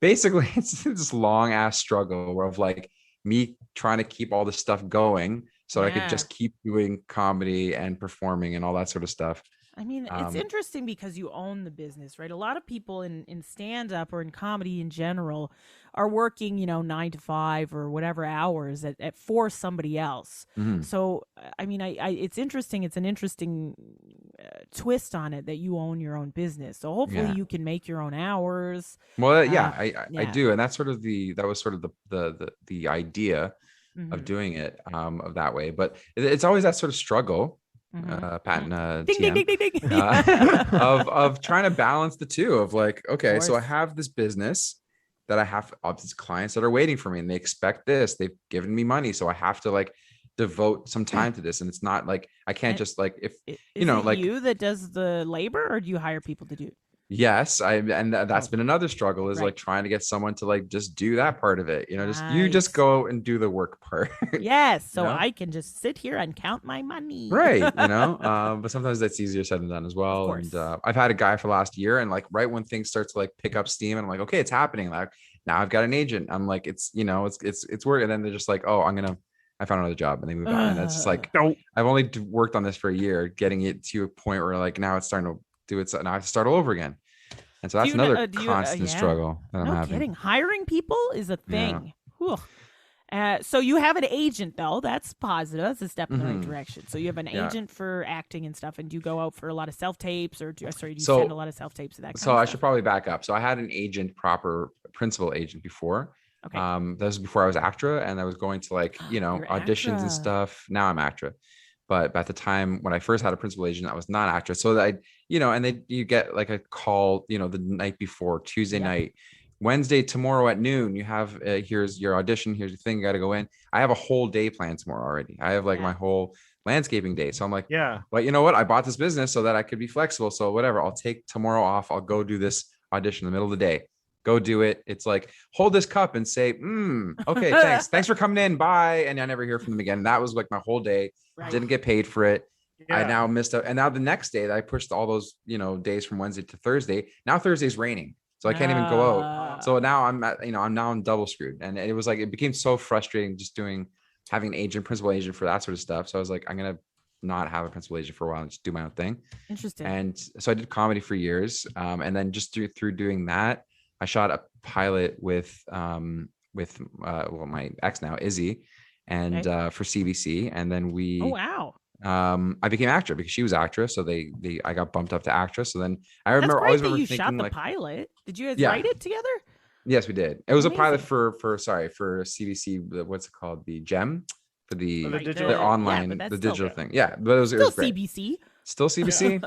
basically, it's this long ass struggle of like me trying to keep all this stuff going so I could just keep doing comedy and performing and all that sort of stuff. I mean, it's interesting because you own the business, right? A lot of people in stand-up or in comedy in general are working, 9 to 5 or whatever hours for somebody else. Mm-hmm. So, I mean, it's interesting. It's an interesting twist on it that you own your own business. So hopefully you can make your own hours. Well, I do. And that's sort of the idea of doing it of that way. But it's always that sort of struggle. Patent ding, ding, ding, ding. Of trying to balance the two of like, okay, so I have this business that I have these clients that are waiting for me and they expect this, they've given me money, so I have to like devote some time to this. And it's not like I can't just like, if like you that does the labor, or do you hire people to do it? Yes, that's been another struggle, is like trying to get someone to like just do that part of it. You just go and do the work part. Yes, so I can just sit here and count my money. Right, but sometimes that's easier said than done as well. And I've had a guy for the last year, and like right when things start to like pick up steam, and I'm like, okay, it's happening. Like now I've got an agent. I'm like, it's it's work. And then they're just like, oh, I found another job, and they move on. And that's just like, I've only worked on this for a year, getting it to a point where like now it's starting to do it. So now I have to start all over again. And so that's another constant struggle that I'm having. Kidding. Hiring people is a thing. Yeah. So you have an agent, though. That's positive. That's a step in the right direction. So you have an agent for acting and stuff. And do you go out for a lot of self-tapes, or do you send a lot of self-tapes to that kind of stuff? So I should probably back up. So I had an agent, proper principal agent before. Okay. That was before I was ACTRA, and I was going to auditions ACTRA. and stuff. Now I'm ACTRA. But at the time when I first had a principal agent, I was not ACTRA. So that you get like a call, the night before, Tuesday night. Wednesday, tomorrow at noon, you have here's your audition, here's your thing, you got to go in. I have a whole day planned tomorrow already. I have my whole landscaping day. So I'm like, but you know what? I bought this business so that I could be flexible. So whatever, I'll take tomorrow off. I'll go do this audition in the middle of the day. Go do it. It's like, hold this cup and say, okay, thanks. Thanks for coming in. Bye. And I never hear from them again. That was like my whole day. Right. Didn't get paid for it. I now missed out. And now the next day that I pushed all those, days from Wednesday to Thursday. Now Thursday's raining. So I can't even go out. So now I'm now I'm double screwed. And it was like, it became so frustrating just having an agent, principal agent for that sort of stuff. So I was like, I'm going to not have a principal agent for a while and just do my own thing. Interesting. And so I did comedy for years. And then just through doing that, I shot a pilot with my ex now, Izzy, and for CBC. And then we, I became ACTRA because she was ACTRA. So I got bumped up to ACTRA. So then I remember always remember thinking, shot the pilot. Did you guys write it together? Yes, we did. It was a pilot for CBC. What's it called? The GEM for the online, the digital thing. Yeah, but it was great. CBC. Still CBC.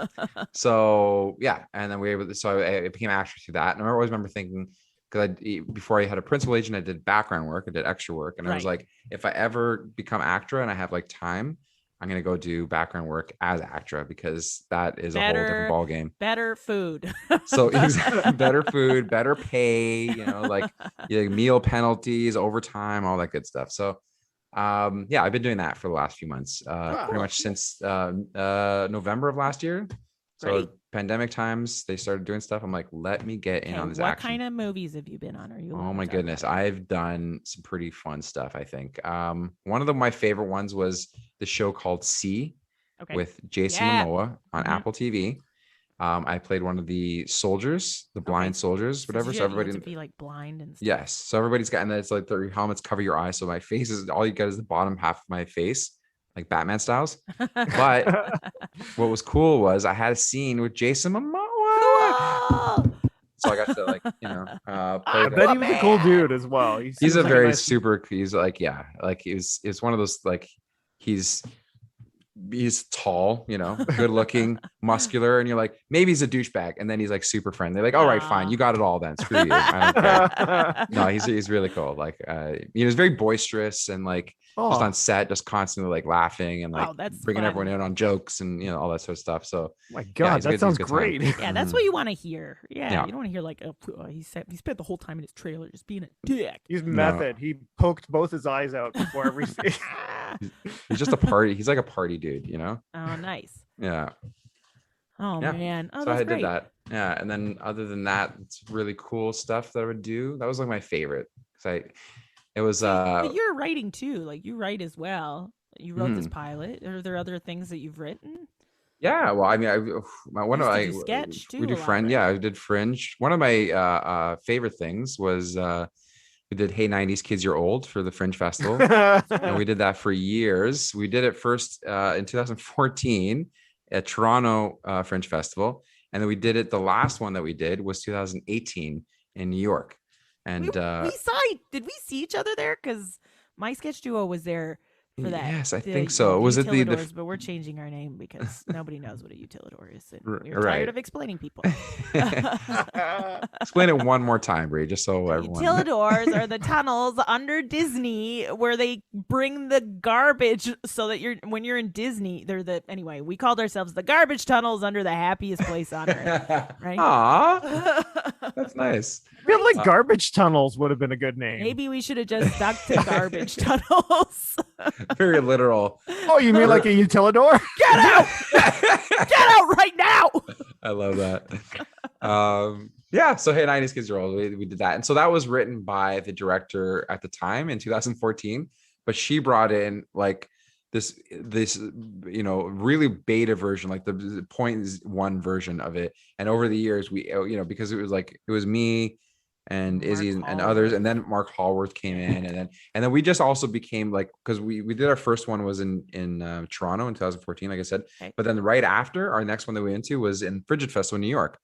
So and then we were able to, so I became ACTRA through that. And I always remember thinking, because before I had a principal agent, I did background work, I did extra work, and I was like, if I ever become ACTRA and I have like time, I'm gonna go do background work as ACTRA, because that is a whole different ball game. Better food. So exactly, better food, better pay. Meal penalties, overtime, all that good stuff. So I've been doing that for the last few months, pretty much since November of last year. So pandemic times, they started doing stuff. I'm like, let me get in on this action. What kind of movies have you been on? Oh my goodness, I've done some pretty fun stuff, I think. One of my favorite ones was the show called C with Jason Momoa on Apple TV. I played one of the soldiers, the blind soldiers, whatever. So everybody to be like blind and stuff. Yes. So everybody's got, and it's like their helmets cover your eyes. So my face is all you get is the bottom half of my face, like Batman styles. But what was cool was I had a scene with Jason Momoa. So I got to I bet he was a cool dude as well. He's a very super. He's like it's one of those he's tall, good looking, muscular, and you're like, maybe he's a douchebag, and then he's like super friendly. Like, all right, fine, you got it all then. Screw you. I don't care. No, he's really cool. Like, he's very boisterous and like just on set, just constantly like laughing and like bringing everyone in on jokes and all that sort of stuff. So, my God, that sounds great. Yeah, that's what you want to hear. Yeah, you don't want to hear like, he spent the whole time in his trailer just being a dick. He's method. He poked both his eyes out before every scene. He's just a party. He's like a party dude, Oh, nice. Yeah. Oh man. Oh, so I did that. Yeah, and then other than that, it's really cool stuff that I would do. That was like my favorite because it was. But you're writing too. Like you write as well. You wrote this pilot. Are there other things that you've written? Yeah, well, I mean, sketch too. We do Fringe. Right? Yeah, I did Fringe. One of my favorite things was. We did Hey 90s Kids You're Old for the Fringe Festival. And we did that for years. We did it first in 2014 at Toronto Fringe Festival. And then we did it, the last one that we did was 2018 in New York. And did we see each other there? Because my sketch duo was there for that. Yes, I think so. Was it the but we're changing our name because nobody knows what a utilidor is. And we're tired of explaining people. Explain it one more time, Bree, just so everyone. Utilidors are the tunnels under Disney where they bring the garbage so that when you're in Disney, anyway, we called ourselves the garbage tunnels under the happiest place on earth. Right? Aww. That's nice. I feel like garbage tunnels would have been a good name. Maybe we should have just stuck to garbage tunnels. Very literal. Oh, you mean like a utilidor? Get out! Get out right now! I love that. So Hey 90s Kids Are Old, we did that. And so that was written by the director at the time in 2014, but she brought in like this really beta version, like the 0.1 version of it. And over the years we because it was me, and Izzy and others, and then Mark Hallworth came in, and then we just also became like, because we did our first one was in Toronto in 2014, like I said, but then right after, our next one that we went into was in Frigid Festival in New York,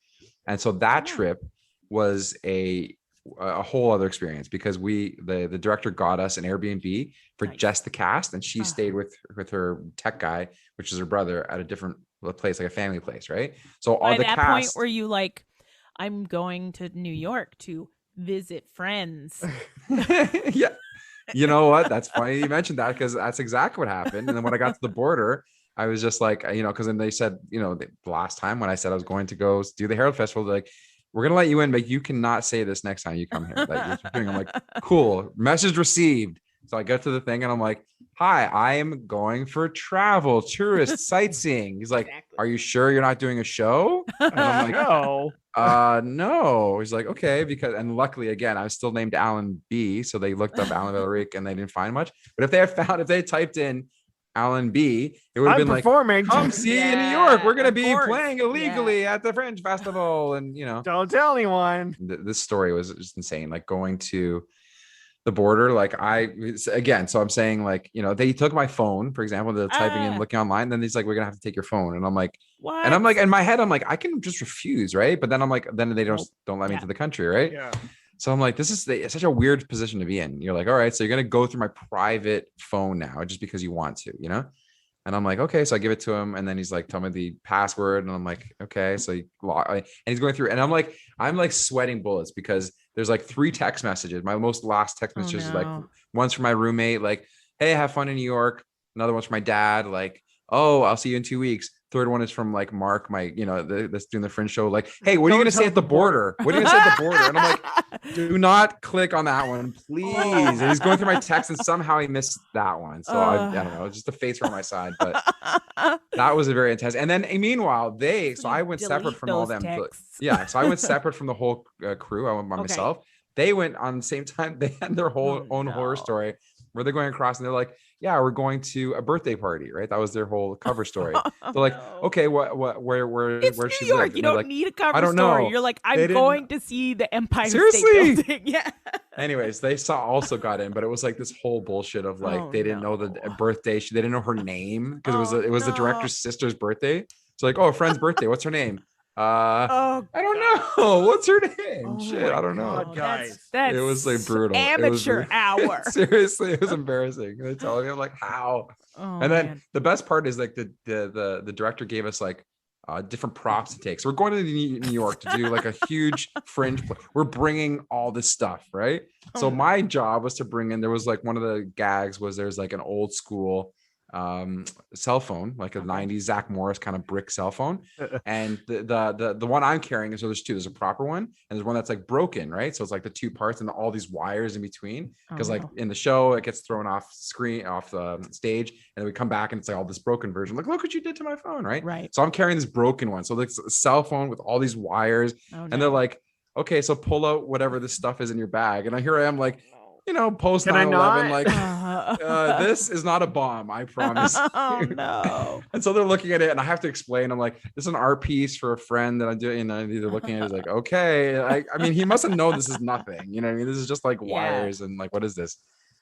and so that trip was a whole other experience, because the director got us an Airbnb for just the cast, and she stayed with her tech guy, which is her brother, at a different place, like a family place, right? So all the cast. By that point, were you like, I'm going to New York to visit friends? Yeah. You know what? That's funny you mentioned that, because that's exactly what happened. And then when I got to the border, I was just like, because then they said, the last time when I said I was going to go do the Herald Festival, they're like, we're going to let you in, but you cannot say this next time you come here. I'm like, cool, message received. So I get to the thing and I'm like, hi, I am going for travel, tourist, sightseeing. He's like, are you sure you're not doing a show? And I'm like, no. No. He's like, okay, and luckily, again, I was still named Alan B. So they looked up Alan Belerique and they didn't find much. But if they typed in Alan B, it would have been performing. Like, come see in New York. We're going to be playing illegally at the Fringe Festival. And, don't tell anyone. This story was just insane. Like going to the border, so I'm saying, like, they took my phone, for example, the typing in, looking online, then he's like, we're gonna have to take your phone, and I'm like, what? And I'm like, in my head, I'm like, I can just refuse, right? But then I'm like, then they don't let me into the country, right? Yeah. So I'm like, this is such a weird position to be in. You're like, all right, so you're gonna go through my private phone now just because you want to, And I'm like, okay, so I give it to him, and then he's like, tell me the password, and I'm like, okay, so and he's going through, and I'm like sweating bullets, because there's like 3 text messages. My last text messages is like, one's from my roommate, like, hey, have fun in New York. Another one's from my dad, like, oh, I'll see you in 2 weeks. Third one is from like Mark, my, that's doing the Fringe show. Like, hey, what are you going to say at the border? What are you going to say at the border? And I'm like, do not click on that one, please. And he's going through my text, and somehow he missed that one. So I don't know, just a face from my side, but that was a very intense. And then meanwhile, I went separate from all them. So I went separate from the whole crew. I went by myself. They went on the same time. They had their whole own horror story where they're going across, and they're like, yeah, we're going to a birthday party, right? That was their whole cover story. They're like, okay, where it's where New she York. live? You don't need a cover story. You're like, I'm going to see the Empire State Building. Yeah. Anyways, they also got in, but it was like this whole bullshit of like, they didn't know the birthday. They didn't know her name, because it was the director's sister's birthday. So like, oh, a friend's birthday. What's her name? I don't know. What's her name? Shit, I don't know. Guys, it was like brutal. Amateur hour. Seriously, it was embarrassing. They tell me, I'm like, how? And then the best part is like the director gave us like different props to take. So we're going to New York to do like a huge Fringe play. We're bringing all this stuff, right? So my job was to bring in. There was like one of the gags was there's like an old school cell phone, like a 90s Zach Morris kind of brick cell phone, and the one I'm carrying is, so there's a proper one, and there's one that's like broken, right? So it's like the 2 parts and all these wires in between, because like in the show it gets thrown off the stage, and then we come back and it's like all this broken version, like, look what you did to my phone, right? So I'm carrying this broken one, so it's a cell phone with all these wires, and they're like, okay, so pull out whatever this stuff is in your bag, and here I am like, post 9/11, like, this is not a bomb, I promise. No. And so they're looking at it, and I have to explain. I'm like, this is an art piece for a friend that I'm doing. And they're looking at it, like, okay. I mean, he must have known this is nothing. You know what I mean? This is just like wires and like, what is this?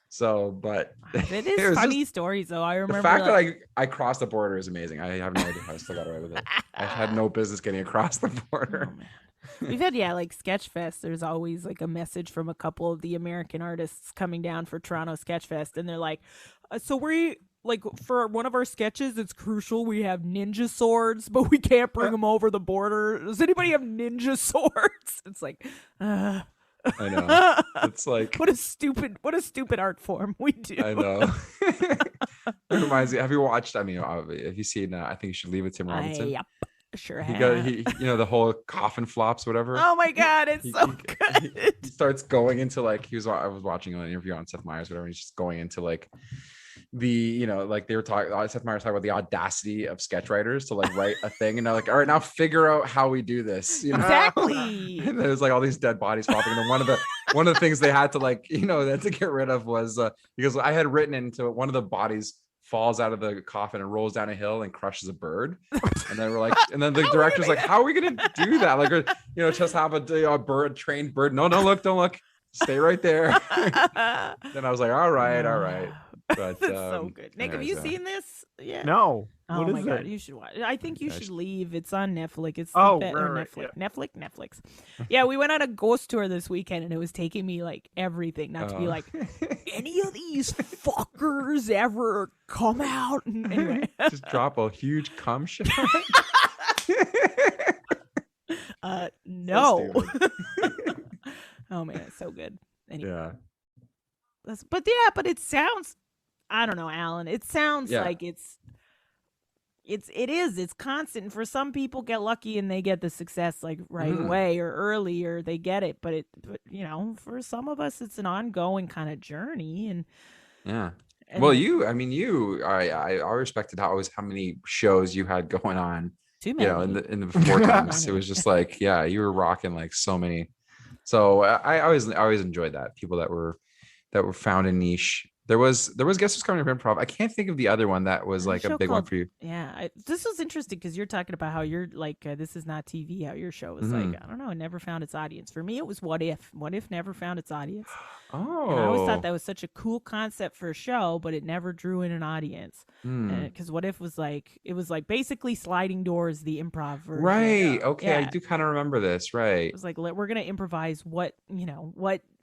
So, but it is funny stories, though. I remember the fact that I crossed the border is amazing. I have no idea how I still got away with it. I had no business getting across the border. Oh, man. We've had like Sketchfest. There's always like a message from a couple of the American artists coming down for Toronto Sketchfest, and they're like, so we like, for one of our sketches, it's crucial we have ninja swords, but we can't bring them over the border. Does anybody have ninja swords? It's like, I know. It's like, what a stupid art form we do. I know. It reminds me. Have you watched? I mean, have you seen? I think You Should Leave With Tim Robinson. Yep. Sure have. He the whole coffin flops, whatever. Oh my god, it's so good. He starts going into like, I was watching an interview on Seth Meyers, whatever. And he's just going into like the, like they were talking, Seth Meyers talking about the audacity of sketch writers to like write a thing, and they're like, all right, now figure out how we do this. Exactly. And there's like all these dead bodies flopping, and then one of the things they had to like, they had to get rid of was because I had written into one of the bodies falls out of the coffin and rolls down a hill and crushes a bird. And then we're like, and then the director's like, how are we gonna do that? Like, just have a trained bird. No, don't look, stay right there. Then I was like, all right. But that's so good. Nick, have you seen this? Yeah. No. Oh my god, you should watch. I think you should leave. It's on Netflix. It's Netflix. Yeah. Netflix. Yeah, we went on a ghost tour this weekend, and it was taking me like everything, not to be like any of these fuckers ever come out. And anyway, just drop a huge cum shot. No. Oh man, it's so good. Anyway. Yeah. But it sounds. I don't know, Alan. It sounds like it's constant. And for some people get lucky and they get the success like right away or early, or they get it. But for some of us, it's an ongoing kind of journey. And well, I respected how many shows you had going on. Too many. In the 4 times, it was just like, you were rocking like so many. So I always enjoyed that. People that were found a niche. There was Guess Who's Coming to Improv. I can't think of the other one that was like a big one for you. Yeah, this was interesting because you're talking about how you're like this is not TV. How your show was like, I don't know, it never found its audience. For me, it was What If. What If never found its audience. Oh, and I always thought that was such a cool concept for a show, but it never drew in an audience. Because What If was like, it was like basically Sliding Doors, the improv version. Right. Okay, I do kind of remember this. Right. It was like, we're gonna improvise what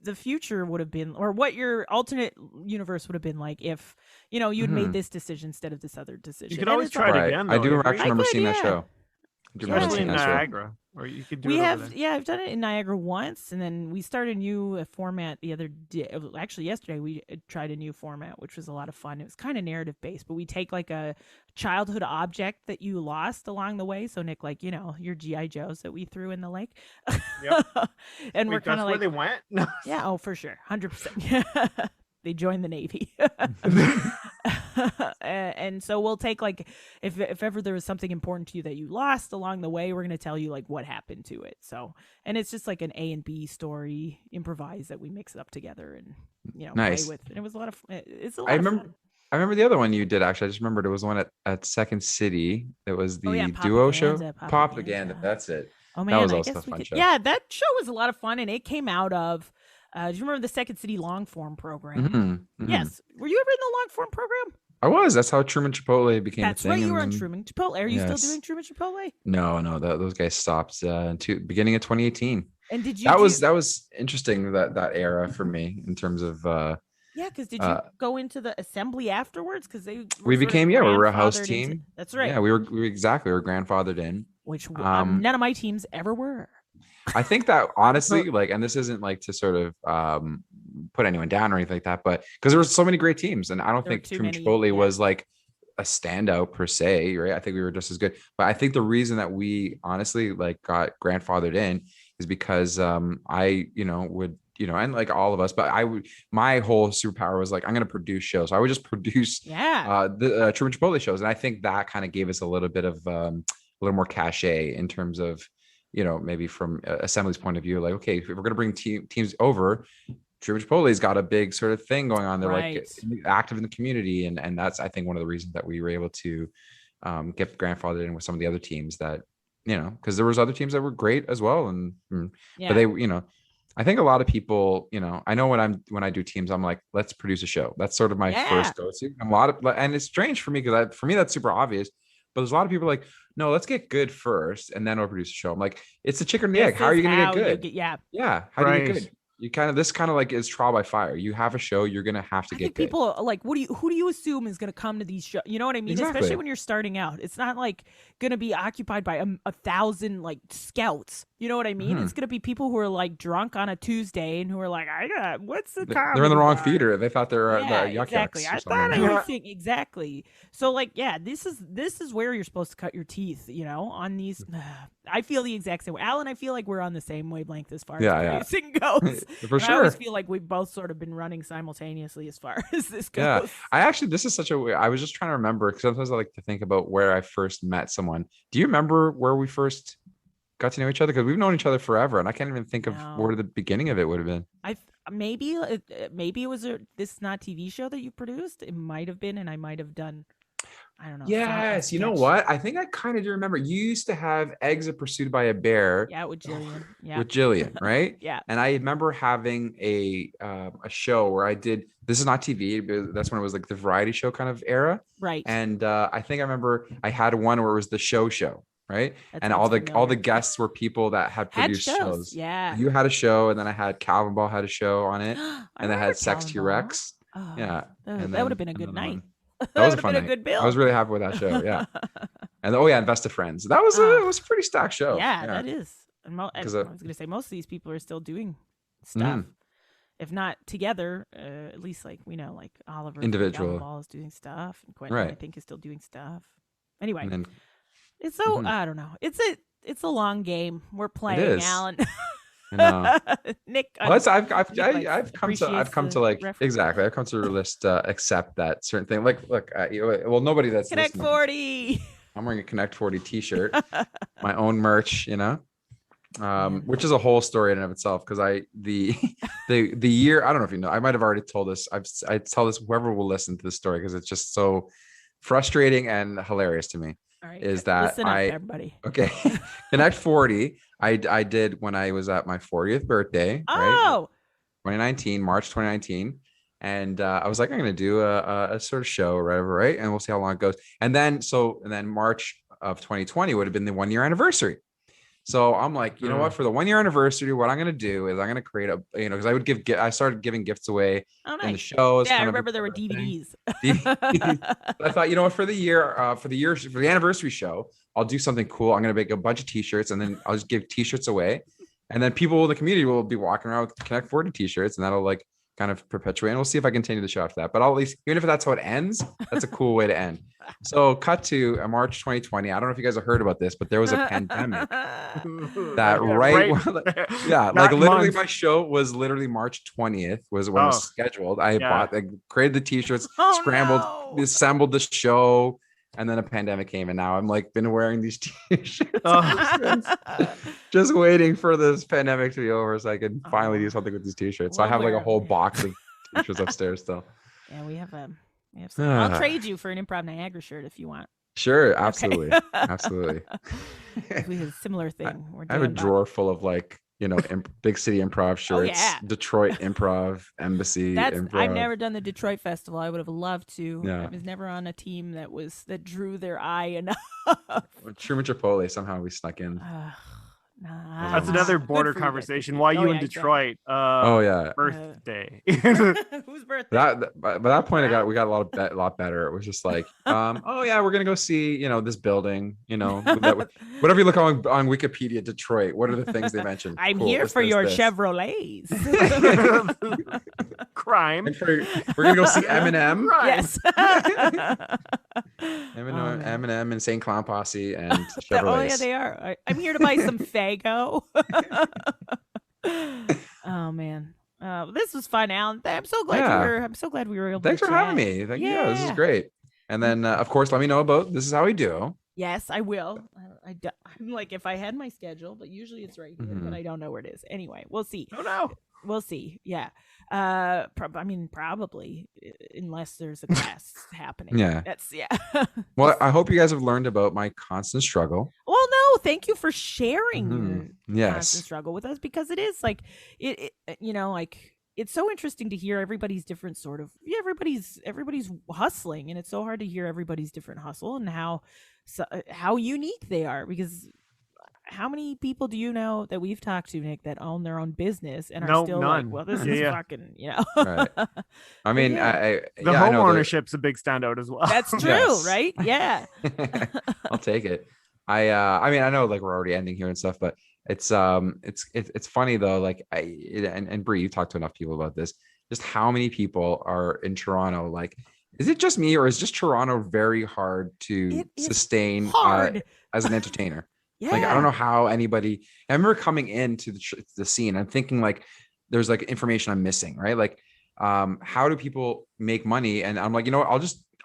the future would have been, or what your alternate universe would have been like if you'd made this decision instead of this other decision. You could always try it again, though. I do actually remember seeing that show. Especially in Niagara, or you could do it over there. I've done it in Niagara once, and then we started a new format the other day. Actually, yesterday we tried a new format, which was a lot of fun. It was kind of narrative based, but we take like a childhood object that you lost along the way. So Nick, like your GI Joes that we threw in the lake, and we're kind of like, where they went. No. Yeah, oh for sure, 100%. They joined the Navy. And so we'll take like if ever there was something important to you that you lost along the way, we're going to tell you like what happened to it. So, and it's just like an A and B story, improvise, that we mix it up together and nice. Play with. And it was a lot of fun. I remember the other one you did, actually. I just remembered it was one at Second City. It was the duo show. Propaganda. That's it. Oh man, that was also a fun show. Yeah, that show was a lot of fun, and it came out of do you remember the Second City long form program? Yes. Were you ever in the long form program? I was. That's how Truman Chipotle became a thing. That's right. You were on Truman Chipotle. Are you still doing Truman Chipotle? No. Those guys stopped beginning of 2018. And did you? That was interesting, that era for me in terms of. Because did you go into the assembly afterwards? Because we were a house team. That's right. Yeah, we were grandfathered in. Which none of my teams ever were. I think that honestly, like, and this isn't like to sort of put anyone down or anything like that, but because there were so many great teams, and I don't think Truman Chipotle was like a standout per se, right? I think we were just as good. But I think the reason that we honestly like got grandfathered in is because I would and like all of us, but my whole superpower was like, I'm going to produce shows. So I would just produce the Truman Chipotle shows, and I think that kind of gave us a little bit of a little more cachet in terms of maybe from Assembly's point of view, like, okay, if we're going to bring teams over, Truman Chipotle's got a big sort of thing going on. They're like active in the community. And that's, I think, one of the reasons that we were able to get grandfathered in with some of the other teams that, because there was other teams that were great as well. But they, I think a lot of people, I know when I do teams, I'm like, let's produce a show. That's sort of my first go-to. And it's strange for me because for me, that's super obvious. But there's a lot of people like, no, let's get good first, and then we'll produce a show. I'm like, it's the chicken and the egg. How are you going to get good? How do you get good? You this kind of like is trial by fire. You have a show, you're going to have to get good. People like, who do you assume is going to come to these shows? You know what I mean? Exactly. Especially when you're starting out. It's not like going to be occupied by 1,000 like scouts. You know what I mean? It's going to be people who are like drunk on a Tuesday and who are like, what's the comedy? They're in the wrong theater. They thought they were the exactly. I thought I was thinking exactly. So like, this is where you're supposed to cut your teeth. On these. I feel the exact same way. Alan, I feel like we're on the same wavelength as far as producing goes. For sure. I always feel like we've both sort of been running simultaneously as far as this goes. Yeah, this is such a weird. I was just trying to remember, because sometimes I like to think about where I first met someone. Do you remember where we first got to know each other? Because we've known each other forever, and I can't even think of where the beginning of it would have been. Maybe it was this Not TV show that you produced. It might have been, and I might have done. I don't know. Yes, you know what? I think I kind of do remember. You used to have Eggs Are Pursued by a Bear. Yeah, with Jillian. Yeah, with Jillian, right? Yeah. And I remember having a show where I did. This is not TV, but that's when it was like the variety show kind of era, right? And I think I remember I had one where it was the show, right? And all the guests were people that had produced shows. Yeah, you had a show, and then I had Calvin Ball had a show on it, and I had Sex T-Rex. Oh, yeah, that would have been a good night. That was a fun night. A good bill. I was really happy with that show. Yeah, and and Best of Friends. That was it was a pretty stacked show. Yeah, that is. And I was going to say most of these people are still doing stuff, if not together. At least like we know, like Oliver individual Ball is doing stuff, and Quentin I think is still doing stuff. Anyway, it's so I don't know. It's a long game we're playing, Alan. Nick, I've come to like reference. Exactly. I've come to list accept that certain thing. Like, look, nobody that's Connect 40. I'm wearing a Connect 40 T-shirt, my own merch, which is a whole story in and of itself. Because the year, I don't know if you know, I might have already told this. I tell this whoever will listen to this story because it's just so frustrating and hilarious to me. All right, is that listen up, everybody. Okay, Connect 40. I did when I was at my 40th birthday. Oh, right? 2019, March 2019, and I was like, I'm gonna do a sort of show or whatever, right? And we'll see how long it goes. And then March of 2020 would have been the 1 year anniversary. So I'm like, you know what? For the 1 year anniversary, what I'm gonna do is I'm gonna create because I started giving gifts away in the shows. Yeah, I remember there were DVDs. I thought, you know what? For the anniversary show, I'll do something cool. I'm gonna make a bunch of T-shirts, and then I'll just give T-shirts away, and then people in the community will be walking around with Connect 40 T-shirts, and that'll like kind of perpetuate. And we'll see if I continue the show after that. But I'll at least, even if that's how it ends, that's a cool way to end. So cut to March 2020. I don't know if you guys have heard about this, but there was a pandemic that like literally my show was literally March 20th was when it was scheduled. I created the T-shirts, assembled the show, and then a pandemic came, and now I'm like been wearing these T-shirts just waiting for this pandemic to be over so I can finally do something with these T-shirts. So I have like a whole box of T-shirts upstairs still. Yeah, we have some. I'll trade you for an Improv Niagara shirt if you want. Sure, absolutely. Okay. Absolutely. We have a similar thing. I have a drawer full of like, big city improv shirts, Detroit Improv, Embassy Improv. I've never done the Detroit Festival. I would have loved to. I was never on a team that drew their eye enough. Truman Chipotle, somehow we snuck in. That's another border conversation. Why you in Detroit? Birthday. Whose birthday? By that point, we got a lot better. It was just like, we're gonna go see, this building. Whatever you look on Wikipedia, Detroit. What are the things they mentioned? I'm here for your Chevrolets. Crime. We're gonna go see Eminem. Yes. Eminem and St. Clown Posse and Chevrolets. Oh yeah, they are. I'm here to buy some Fago. Oh man, this was fun, Alan. I'm so glad we were able. Thanks to for having me. This is great. And then of course, let me know about This Is How We Do. Yes, I will. I'm like, if I had my schedule, but usually it's right here, but I don't know where it is. Anyway, we'll see. Oh no. We'll see. Yeah. Probably unless there's a class happening. Yeah. That's Well, I hope you guys have learned about my constant struggle. Well, no, thank you for sharing your constant struggle with us, because it is like it's so interesting to hear everybody's different sort of everybody's hustling, and it's so hard to hear everybody's different hustle and how unique they are, because how many people do you know that we've talked to, Nick, that own their own business and are still none. like, well, this is fucking, Right. I mean, the home ownership's a big standout as well. That's true, right? Yeah. I'll take it. I mean, I know like we're already ending here and stuff, but it's funny though. Like and Bree, you talked to enough people about this, just how many people are in Toronto. Like, is it just me, or is just Toronto very hard to sustain as an entertainer? Yeah. Like, I don't know how anybody. I remember coming into the scene, I'm thinking like, there's like information I'm missing, right? Like, how do people make money? And I'm like, you know what?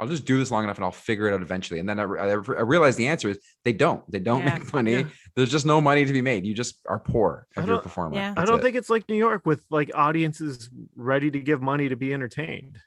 I'll just do this long enough and I'll figure it out eventually. And then I realized the answer is they don't make money. Yeah. There's just no money to be made. You just are poor if you're a performer. Yeah. I don't think it's like New York with like audiences ready to give money to be entertained.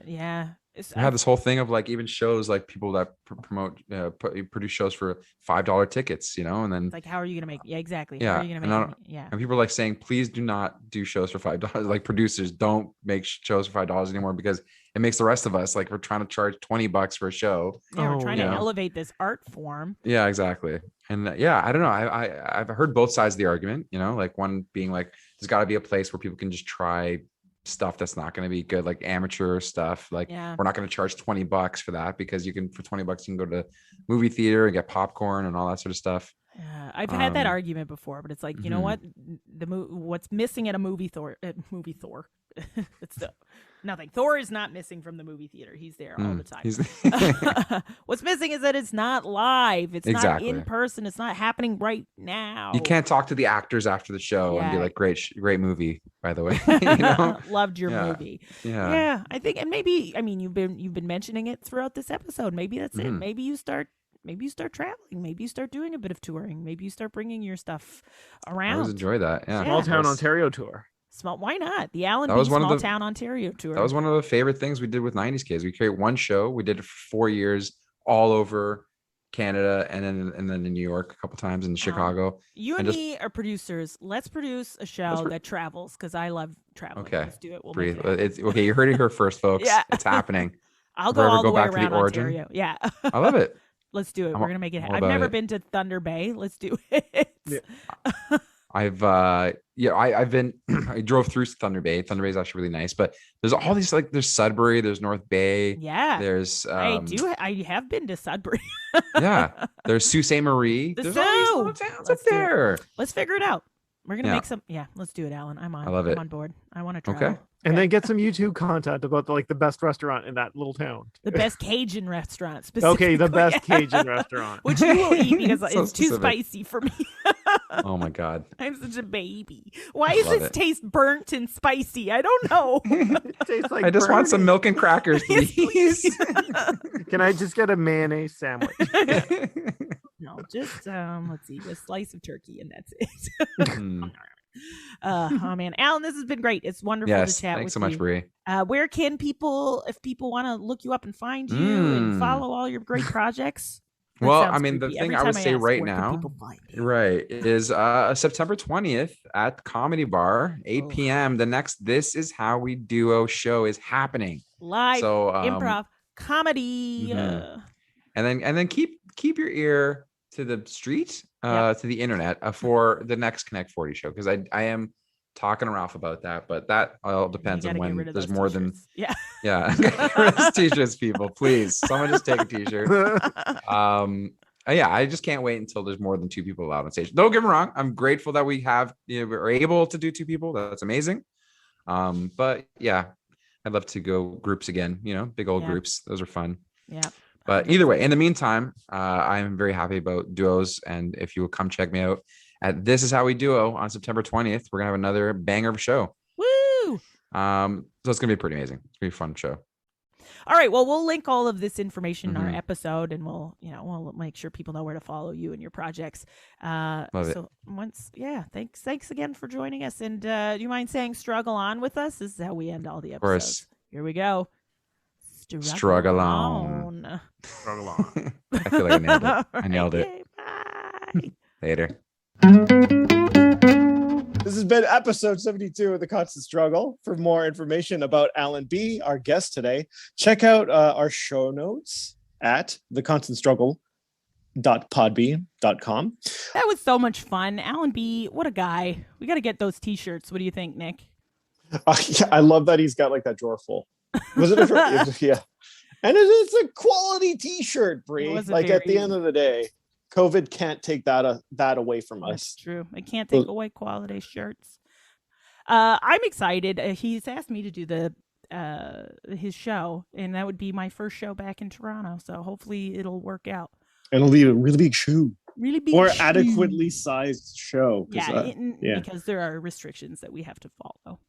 Yeah. I have this whole thing of like even shows like people that promote produce shows for $5 tickets, and then it's like, how are you gonna make? Yeah, exactly. Yeah, how are you gonna make and people are like saying, please do not do shows for $5. Like producers don't make shows for $5 anymore because it makes the rest of us like we're trying to charge $20 for a show. Yeah, we're trying to elevate this art form. Yeah, exactly. And I don't know. I've heard both sides of the argument. Like one being like there's got to be a place where people can just try stuff that's not going to be good, like amateur stuff. Like we're not going to charge $20 for that because you can for $20 you can go to movie theater and get popcorn and all that sort of stuff. Yeah, I've had that argument before, but it's like, you know what, what's missing at a movie Thor it's nothing. Thor is not missing from the movie theater. He's there all the time. What's missing is that it's not live. It's not in person. It's not happening right now. You can't talk to the actors after the show and be like, great movie, by the way. Loved your movie. Yeah. I think, and maybe, I mean, you've been mentioning it throughout this episode. Maybe that's it. Maybe you start traveling. Maybe you start doing a bit of touring. Maybe you start bringing your stuff around. I always enjoy that. Yeah. Small Town Ontario tour. Why not? The Alan B. Small Town Ontario tour. That was one of the favorite things we did with 90s Kids. We created one show. We did it for 4 years all over Canada and then in New York a couple times in Chicago. You and me are producers. Let's produce a show that travels because I love traveling. Okay. Let's do it. It's okay. You heard it here first, folks. Yeah. It's happening. I'll go all the way around Ontario. Yeah. I love it. Let's do it. We're gonna make it happen. I've never been to Thunder Bay. Let's do it. Yeah. I've been I drove through Thunder Bay. Thunder Bay is actually really nice, but there's all these like there's Sudbury, there's North Bay. Yeah. There's I have been to Sudbury. Yeah. There's Sault Ste. Marie. There's all these little towns up there. Let's figure it out. We're gonna make some. Yeah, let's do it, Alan. I love it. I'm on board. I want to travel. Okay. And then get some YouTube content about the best restaurant in that little town. The best Cajun restaurant, specifically. Okay, the best Cajun restaurant. Which you will eat because it's too spicy for me. Oh my God. I'm such a baby. Why does this taste burnt and spicy? I don't know. It tastes like I just want some milk and crackers, please. Can I just get a mayonnaise sandwich? No, just let's see, a slice of turkey and that's it. Oh man, Alan, this has been great. It's wonderful to chat with you. Thanks so much, Bree. Where can people, if people want to look you up and find you and follow all your great projects? Well, I mean, the thing I would say right now, is September 20th at Comedy Bar, 8 p.m. The next This Is How We Duo show is happening. Live improv comedy. And then keep your ear to the street, to the internet for the next Connect 40 show, because I am talking to Ralph about that, but that all depends on when there's more t-shirts. Than t-shirts, people, please, someone just take a t-shirt. I just can't wait until there's more than 2 people allowed on stage. Don't get me wrong, I'm grateful that we're able to do 2 people. That's amazing. But yeah, I'd love to go groups again, big old groups. Those are fun. Yeah. But either way, in the meantime, I'm very happy about duos. And if you will come check me out at This Is How We Duo on September 20th, we're going to have another banger of a show. Woo! So it's going to be pretty amazing. It's going to be a fun show. All right. Well, we'll link all of this information in our episode, and we'll make sure people know where to follow you and your projects. Love it. Thanks again for joining us. And do you mind saying "struggle on" with us? This is how we end all the episodes. Of course. Here we go. Struggle on. Struggle on. I feel like I nailed it. I nailed it. Bye. Later. This has been episode 72 of The Constant Struggle. For more information about Alan B., our guest today, check out our show notes at theconstantstruggle.podbean.com. That was so much fun. Alan B., what a guy. We got to get those t-shirts. What do you think, Nick? I love that he's got like that drawer full. Was it yeah. And it's a quality t-shirt, Bree. Like at the end of the day, COVID can't take that away from us. That's true. It can't take away quality shirts. I'm excited. He's asked me to do his show, and that would be my first show back in Toronto. So hopefully it'll work out. And it'll be a really big show. Really big or adequately sized show. Because there are restrictions that we have to follow.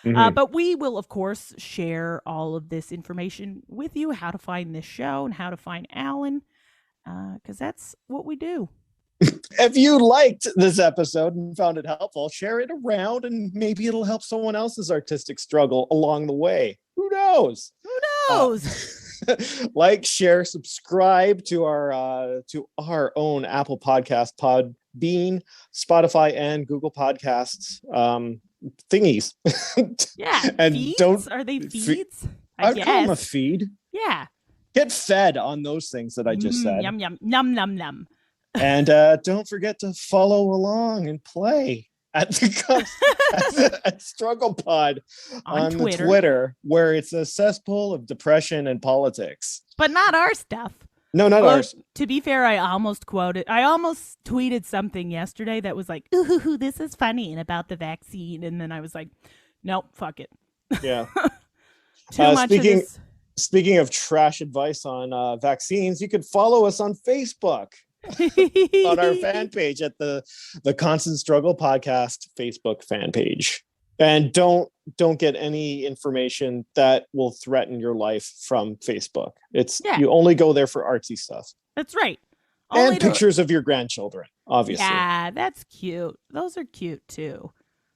But we will, of course, share all of this information with you, how to find this show and how to find Alan, because that's what we do. If you liked this episode and found it helpful, share it around and maybe it'll help someone else's artistic struggle along the way. Who knows? Like, share, subscribe to our own Apple Podcast, Podbean, Spotify, and Google Podcasts thingies. Yeah. And feeds? Are they feeds? I'd call them a feed. Yeah. Get fed on those things that I just said. Yum, yum, num, num, num. And don't forget to follow along and play at Struggle Pod on the Twitter, where it's a cesspool of depression and politics. But not our stuff. No, not ours. To be fair, I almost tweeted something yesterday that was like, ooh, this is funny and about the vaccine. And then I was like, nope, fuck it. Yeah. Too much of this. Speaking of trash advice on vaccines, you could follow us on Facebook. On our fan page at the Constant Struggle Podcast Facebook fan page. And don't get any information that will threaten your life from Facebook. You only go there for artsy stuff. That's right. And pictures of your grandchildren, obviously. Yeah, that's cute. Those are cute too.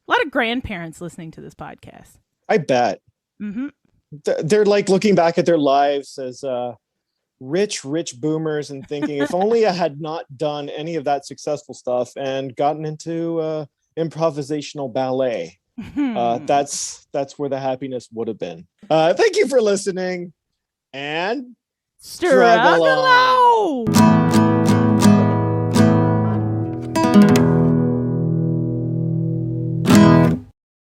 A lot of grandparents listening to this podcast. I bet. Mm-hmm. They're like looking back at their lives as rich boomers and thinking, if only I had not done any of that successful stuff and gotten into improvisational ballet. That's where the happiness would have been. Thank you for listening and struggle on.